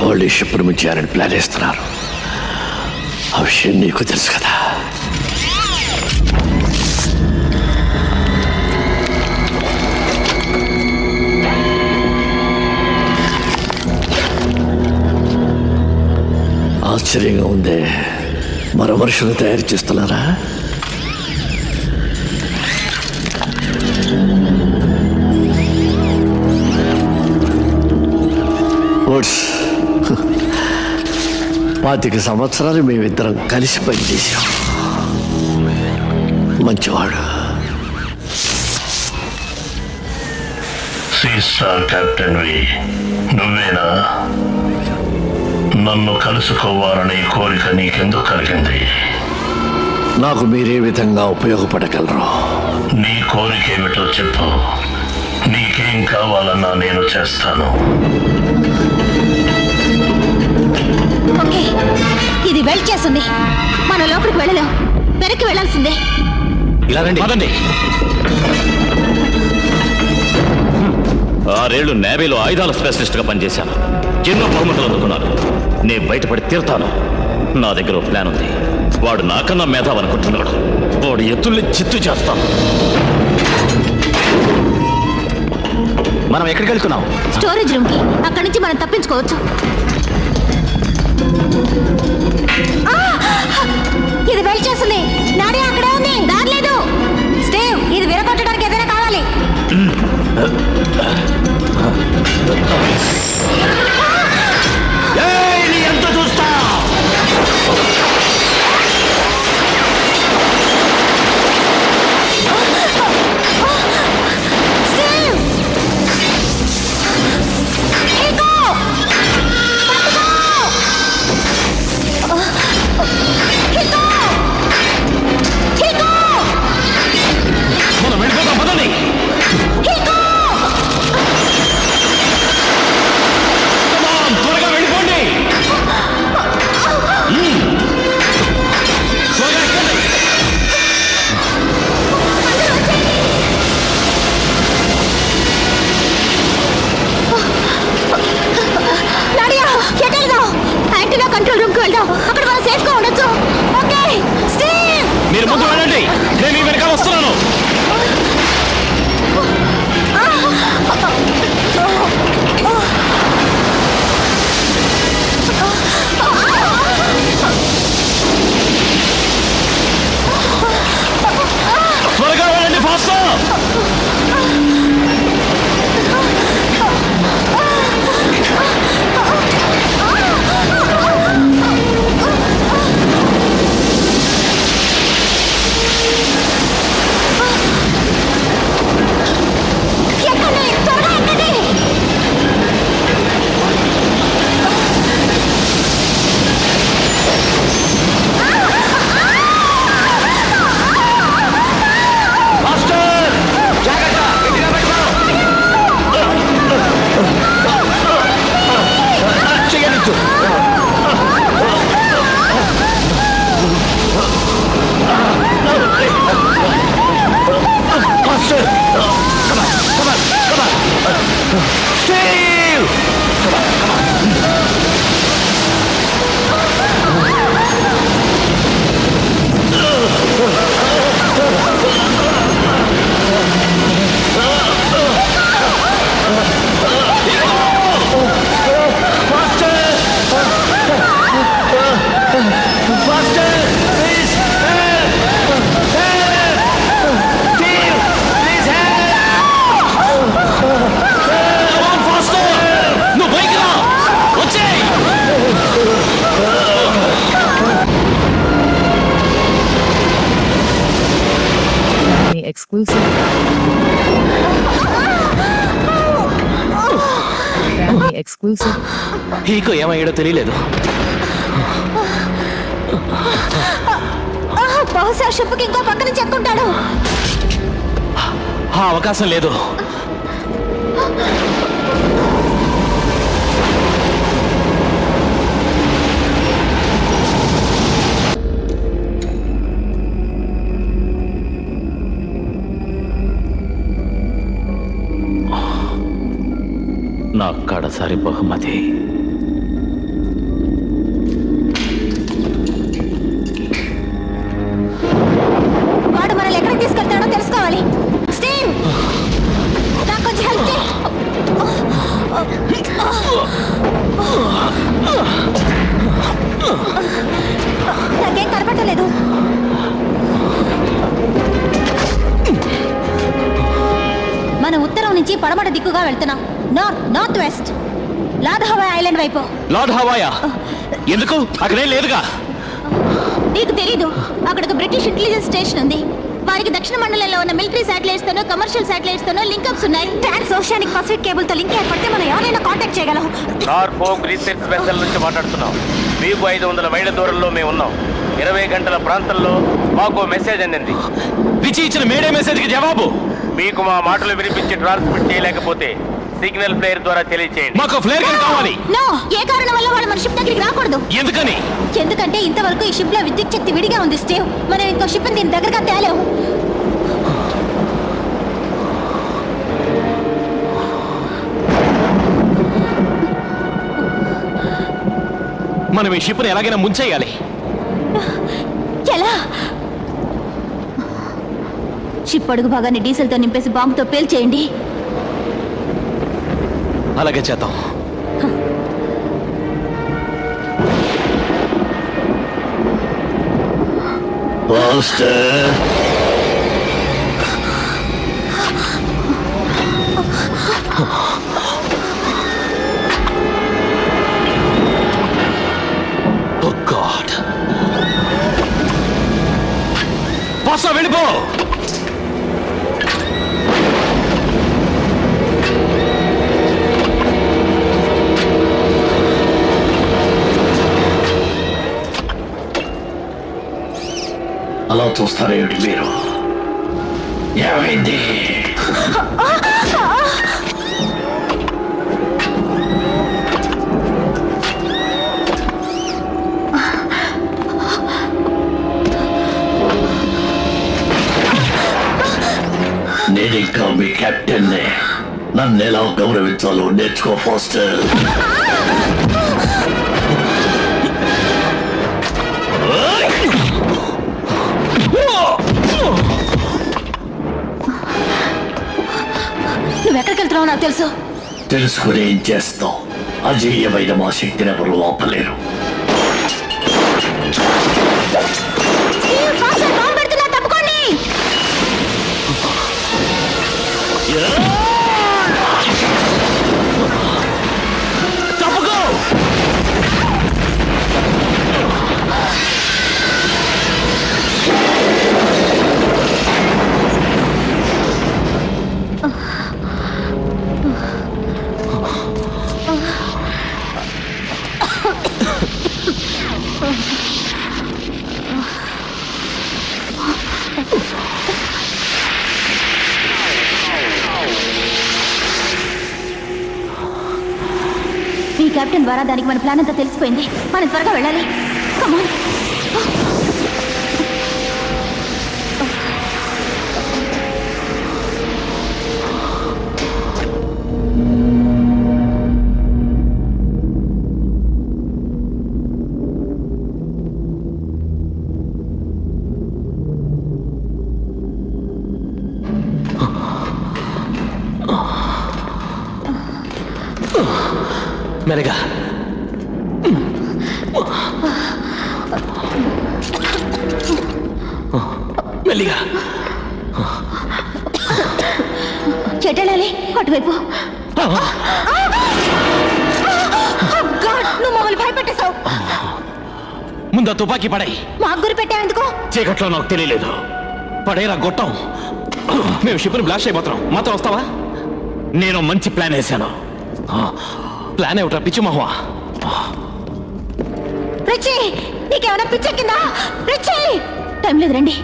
వాళ్ళు షిప్ నుంచి చేయాలని ప్లాన్ వేస్తున్నారు. ఆ విషయం నీకు తెలుసు కదా. ఆశ్చర్యంగా ఉందే, మరో మనుషులు తయారు చేస్తున్నారా? పాతిక సంవత్సరాలు మేమిద్దరం కలిసి పనిచేశాం. మంచివాడు. సీ స్టార్ కెప్టెన్వి నువ్వేనా? నన్ను కలుసుకోవాలనే కోరిక నీకెందుకు కలిగింది? నాకు మీరే విధంగా ఉపయోగపడగలరు? నీ కోరిక ఏమిటో చెప్పు. నీకేం కావాలన్నా నేను చేస్తాను. ఓకే, ఇది వెయిట్ చేస్తుంది. మనం లోపలికి వెళ్ళలేం, వెనక్కి వెళ్ళాల్సిందే. ఇలా రండి. 6 ఏళ్లు నేవీలో ఆయుధాల స్పెషలిస్ట్ గా పనిచేశాను. ఎన్నో బహుమతులు అందుకున్నాను. నేను బయటపడి తీరుతాను. నా దగ్గర ఒక ప్లాన్ ఉంది. వాడు నాకన్నా మేధావనుకుంటున్నాడు. వాడు ఎత్తుల్ని చిత్తు చేస్తాను. మనం ఎక్కడికి వెళ్తున్నాం? స్టోరేజ్ రూమ్ కి. అక్కడి నుంచి మనం తప్పించుకోవచ్చు. ఇది వెయిట్ చేస్తుంది. నాడే అక్కడే ఉంది, దారిలేదు. స్టీవ్, ఇది విరగొట్టడానికి ఏదైనా కావాలి. ఎంత చూస్తా? వెళ్దాం. అక్కడ మనం సేఫ్ గా ఉండొచ్చు. ఓకే స్టీవ్, మీరు ముందు వెళ్ళండి, నేను మీ వెనకాల వస్తున్నాను. త్వరగా వెళ్ళండి, ఫాస్ట్. Exclusive. Family exclusive. హీకో ఏమయ్యాడో తెలియలేదు. బహుశా షిప్కి ఇంకో పక్కన చెక్కుంటాడు. ఆ అవకాశం లేదు. నా కడసారి బహుమతి. వాడు మనల్ని ఎక్కడికి తీసుకెళ్తాడో తెలుసుకోవాలి. స్టీవ్, నాకు కొంచెం హెల్ప్ చేయి. నాకేం కనపడలేదు. మన ఉత్తరం నుంచి పడమట దిక్కుగా వెళ్తున్నాం. North west lord Hawaii island వైపు. లార్డ్ హవాయా? ఎందుకు? అక్కడే లేదుగా. నీకు తెలీదు, అక్కడ ఒక బ్రిటిష్ ఇంటెలిజెన్స్ స్టేషన్ ఉంది. వారికి దక్షిణ మండలంలో ఉన్న మిలిటరీ శాటిలైట్స్ తోనో కమర్షియల్ శాటిలైట్స్ తోనో లింక్అప్స్ ఉన్నాయి. ట్రాన్స్ ఓషియానిక్ పసిఫిక్ కేబుల్ తో లింక్ ఏర్పడితే మనం ఎవరైనా కాంటాక్ట్ చేయగలం. నార్ఫోక్ రీసెర్చ్ వెసల్ నుంచి మాట్లాడుతున్నాం. మీకు 500 మైళ్ళ దూరంలో మేము ఉన్నాం. 20 గంటల ప్రాంతంలో మాకు మెసేజ్ అందింది. రిచి ఇచ్చిన మేడే మెసేజ్ కి జవాబు. మీకు మా మాటలు వినిపించి ట్రాన్స్మిట్ చేయలేకపోతే సిగ్నల్ ఫ్లేర్ ద్వారా తెలియచేయండి. మాకు ఫ్లేర్ గన్ కావాలి. నో, ఏ కారణం వల్ల వాళ్ళు మన షిప్ దగ్గరికి రాకూడదు. ఎందుకని? ఎందుకంటే ఇంతవరకు ఈ షిప్ లో విద్యుత్ శక్తి విడిగా ఉంది స్టీవ్. మనం ఇంకో షిప్ దీని దగ్గరగా తేలేము. మనం ఈ షిప్ ని ఎలాగైనా ముంచేయాలి. ఎలా? షిప్ అడుగు భాగాన్ని డీజిల్ తో నింపేసి బాంబుతో పేల్చేయండి. అలాగే చేద్దాం. Oh God. ఫాస్ట్ వెళ్ళిపో. అలా చూస్తారేమిటి మీరు? ఏమైంది? నేను ఇంకా మీ కెప్టెన్నే. నన్ను ఎలా గౌరవించాలో నేర్చుకో ఫాస్టర్. నువ్వు ఎక్కడికి వెళ్తున్నావు నాకు తెలుసు. తెలుసుకుని ఏం చేస్తావు? అజేయమైన మా శక్తిని ఎవరు ఆపలేరు. తప్పుకోండి. ఈ కెప్టెన్ ద్వారా దానికి మన ప్లాన్ అంతా తెలిసిపోయింది. మనం త్వరగా వెళ్ళాలి. కమాన్. మెల్లగా. మెల్లిగా. చెట్టెళ్ళాలి. అటువైపు. నువ్వు మమ్మల్ని భయపెట్టేశావు. ముందా తుపాకీ పడాయి. మాకు గురి పెట్టావు ఎందుకు? చీకట్లో నాకు తెలియలేదు. పడేరా గొట్టం. మేము షిప్ని బ్లాస్ట్ అయిపోతున్నాం. మాత్రం వస్తావా? నేను మంచి ప్లాన్ వేశాను. ప్లాన్ ఏమిట్రా పిచ్చి మహువా? రిచి, నీకేమైనా పిచ్చెక్కిందా? రిచి, టైం లేదు, రండి.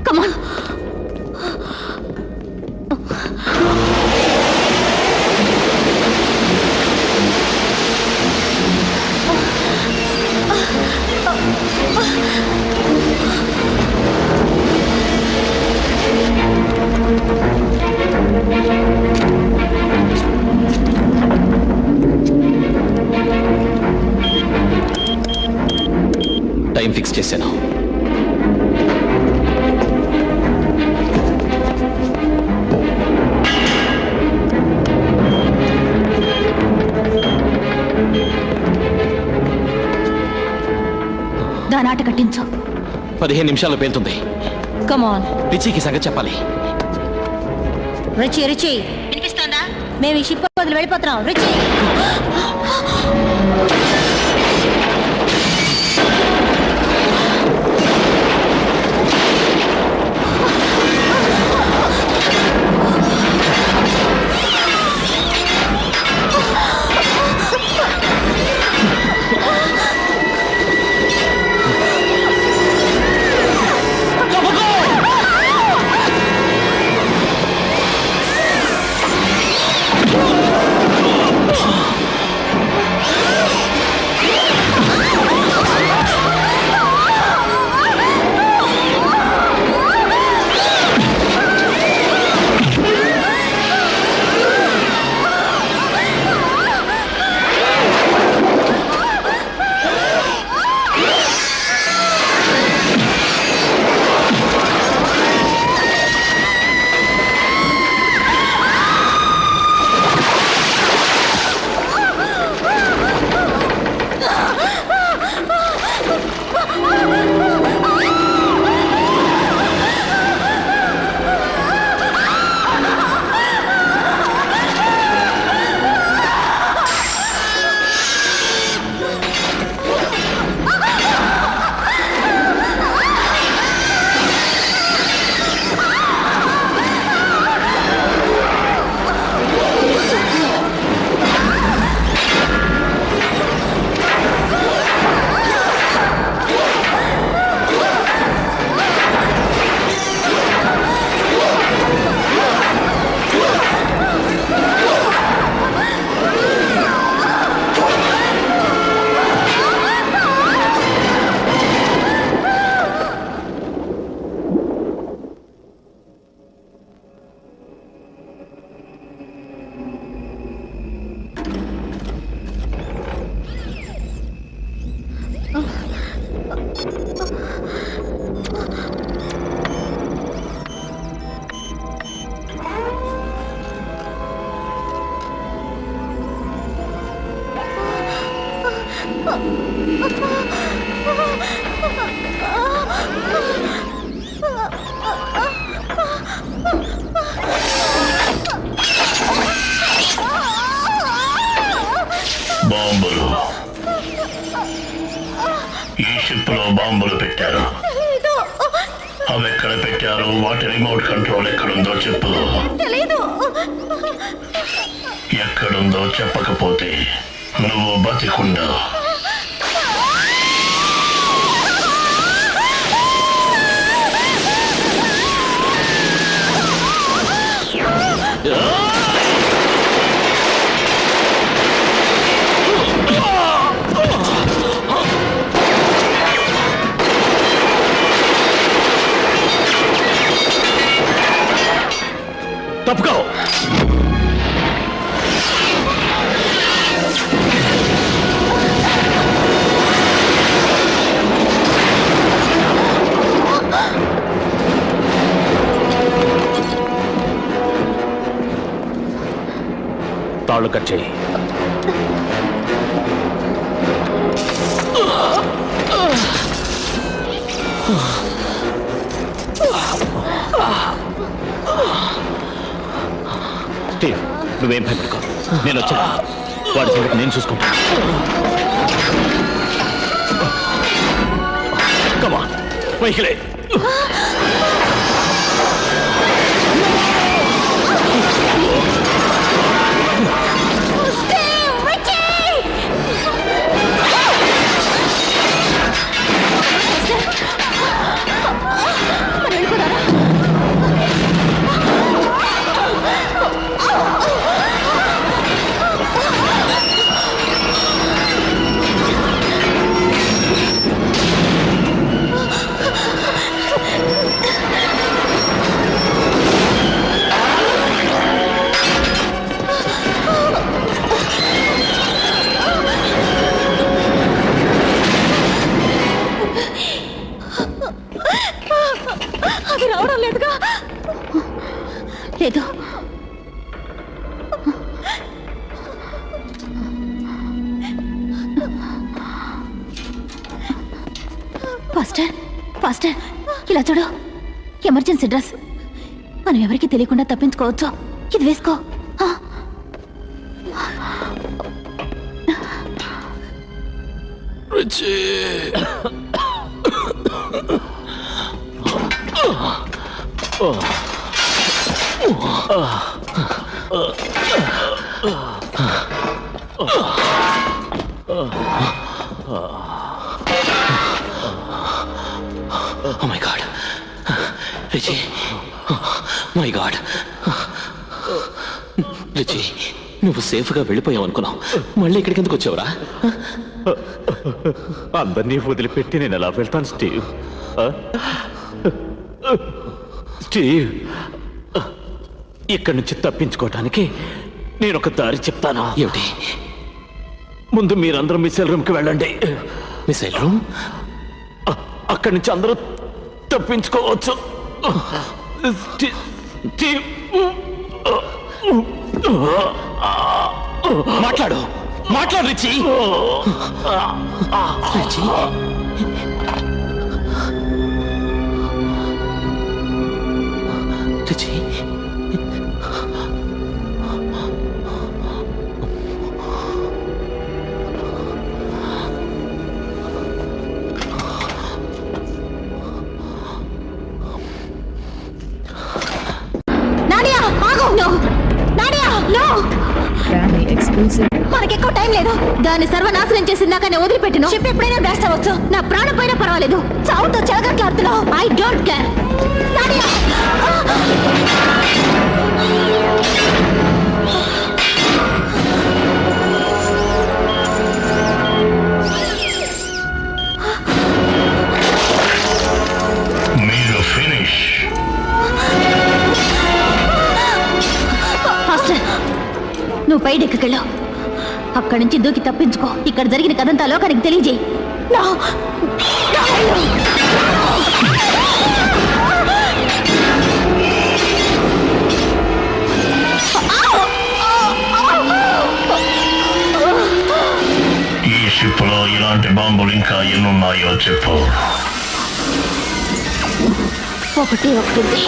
కమాన్. టైం ఫిక్స్ చేశాను. దాని ఆట కట్టించు. 15 నిమిషాల్లో పేలుతుంది. కమాన్. రిచికి సంగతి చెప్పాలి. రిచి, రిచి వినిపిస్తోందా? మేము ఈ షిప్ వదిలి వెళ్ళిపోతున్నాం. రిచి. బాంబులు ఈ షిప్ లో బాంబులు పెట్టారు. అవి ఎక్కడ పెట్టారు? వాటి రిమోట్ కంట్రోల్ ఎక్కడుందో చెప్పు. ఎక్కడుందో చెప్పకపోతే నువ్వు బతికుండా. తప్పుకో. తాళ్ళు కట్ చేయి. స్టీవ్, నువ్వేం భయపడుకో, నేను వచ్చా. వాడి సంగతి నేను చూసుకుంటాను. కమా పైకిలే. అది రావడం లేదుగా. లేదు. ఫాస్టర్ ఫాస్టర్, ఇలా చూడు. Emergency dress. మనం ఎవరికి తెలియకుండా తప్పించుకోవచ్చు. ఇది వేసుకో. Oh my God. Richie, my God. Richie, నువ్వు సేఫ్గా వెళ్ళిపోయావు అనుకున్నావు. మళ్ళీ ఇక్కడికి ఎందుకు వచ్చావురా? అందరినీ వదిలిపెట్టి నేను ఎలా వెళ్తాను స్టీవ్? స్టీవ్, ఇక్కడి నుంచి తప్పించుకోవటానికి నేను ఒక దారి చెప్తాను. ఏమిటి? ముందు మీరందరూ మిసైల్ రూమ్కి వెళ్ళండి. Missile room? అక్కడి నుంచి అందరూ తప్పించుకోవచ్చు. మాట్లాడు, మాట్లాడు రిచి. రిచి, రిచి, మనకెక్కువ టైం లేదు. దాన్ని సర్వనాశనం చేసిందాకనే వదిలిపెట్టిన షిప్ ఎప్పుడైనా బ్లాస్ట్ అవ్వచ్చు. నా ప్రాణం పోయినా పర్వాలేదు. చావుతో చెలగట్లాడుతున్నావు. I don't care. మీరు ఫినిష్. నువ్వు పైడెక్కకెళ్ళు. అక్కడి నుంచి దూకి తప్పించుకో. ఇక్కడ జరిగిన కథంతా లోకానికి తెలియజేయి. ఈ షిప్లో ఇలాంటి బాంబులు ఇంకా ఎన్నున్నాయో చెప్పు. ఒకటి ఉంది.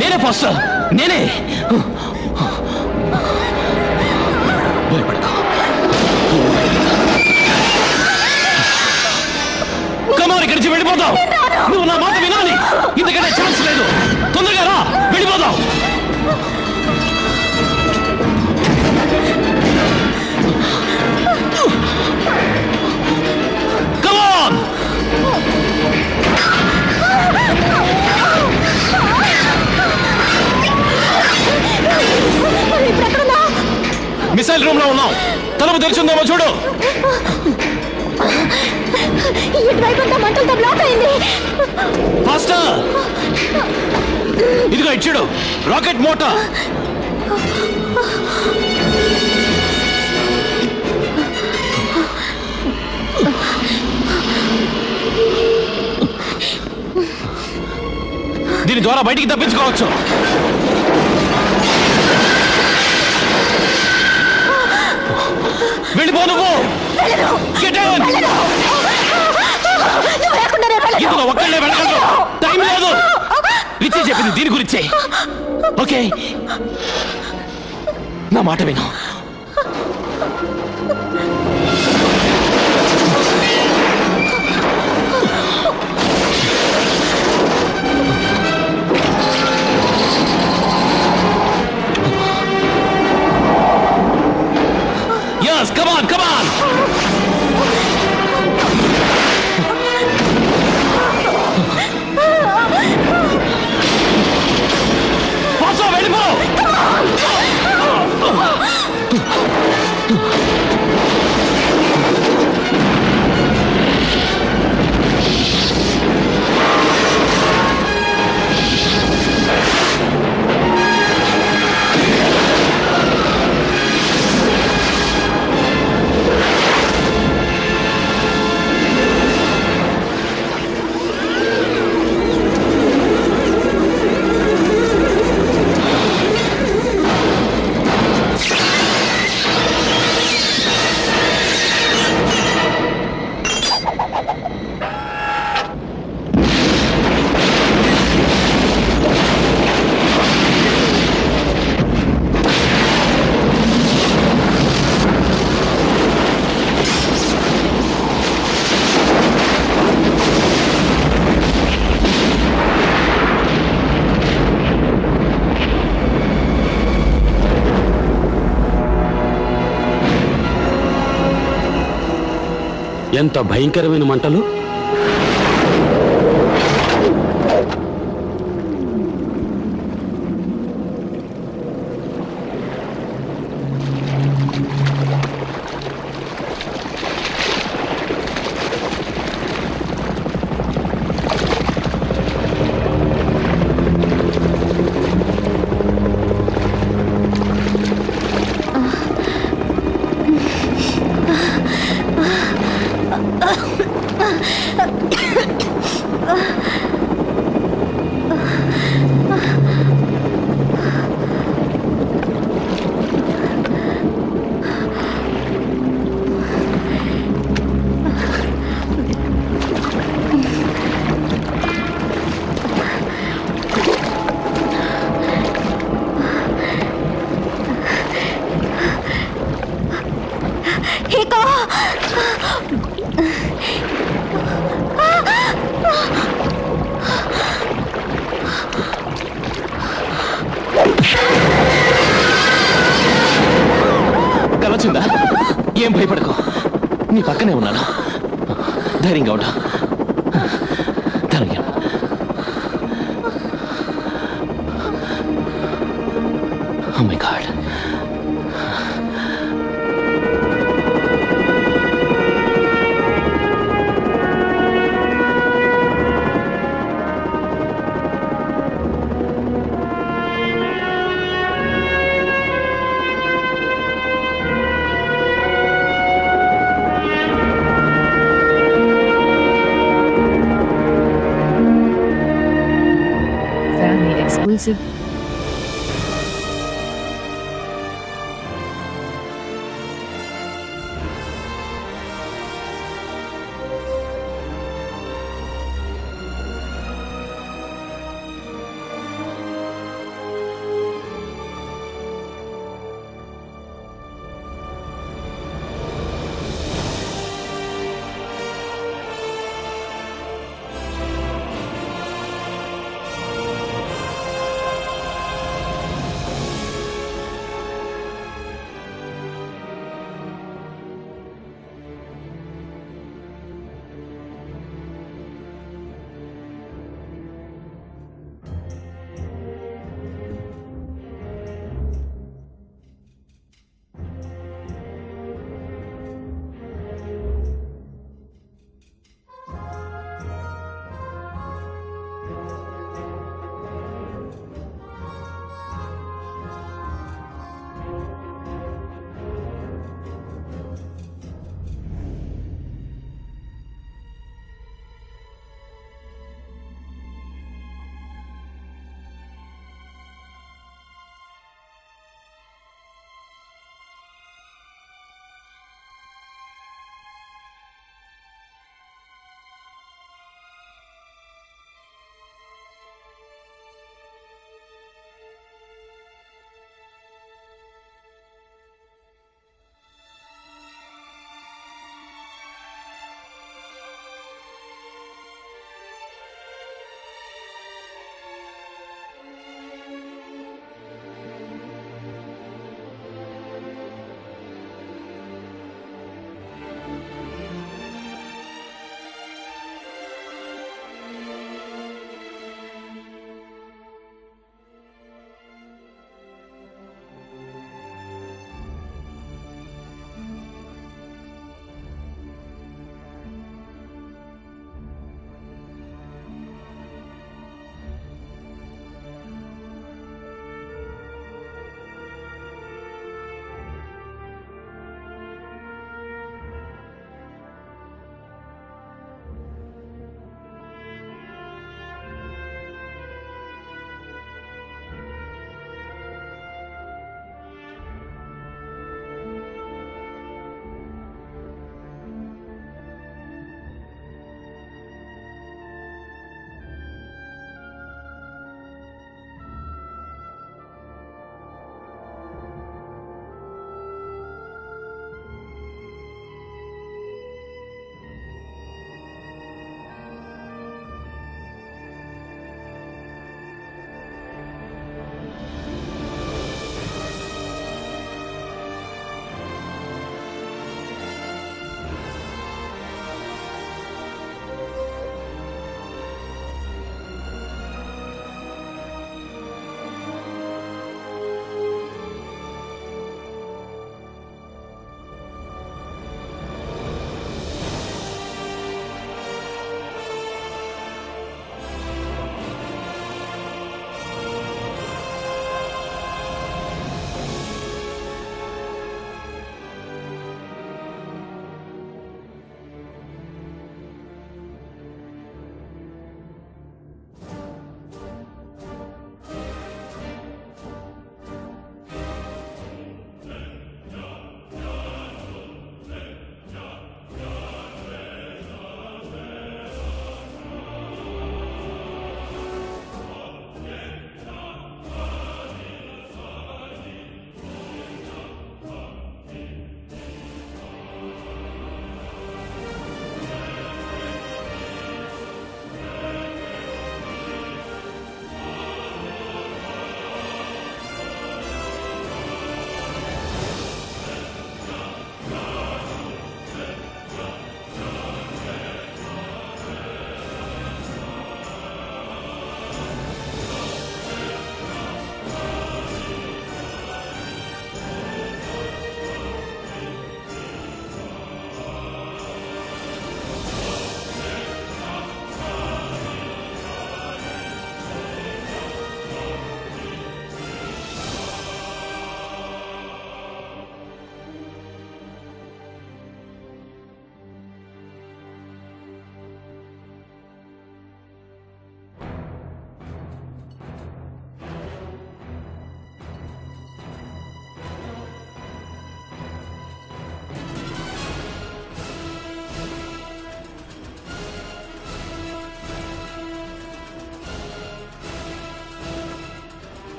నేనే ఫస్ట్, నేనే. భయపడతా. కమాన్, ఇక్కడి నుంచి వెళ్ళిపోతావు. నువ్వు నా మాట వినాలి. ఇంతకంటే ఛాన్స్ లేదు. తొందరగా రా, వెళ్ళిపోతావు. కమాన్. మిసైల్ రూమ్ లో ఉన్నాం. తలుపు తెరిచిందేమో చూడు. ఇటువైపు మంటలతో బ్లాక్ అయింది. ఫాస్టర్, ఇదిగో ఇచ్చాడు రాకెట్ మోటార్. దీని ద్వారా బయటికి తప్పించుకోవచ్చు. వెళ్ళిపో నువ్వు. ఇందులో ఒక్కళ్ళే వెళ్ళగలరు. టైం లేదు. రిచి చెప్పింది దీని గురించే. ఓకే, నా మాట విను. Yes, come on, come on. Paso, వెళ్ళిపో. ఎంత భయంకరమైన మంటలు. ఇంకేం భయపడకు, నీ పక్కనే ఉన్నాను. ధైర్యంగా ఉండు. ధైర్యంగా. Oh my God. Family exclusive.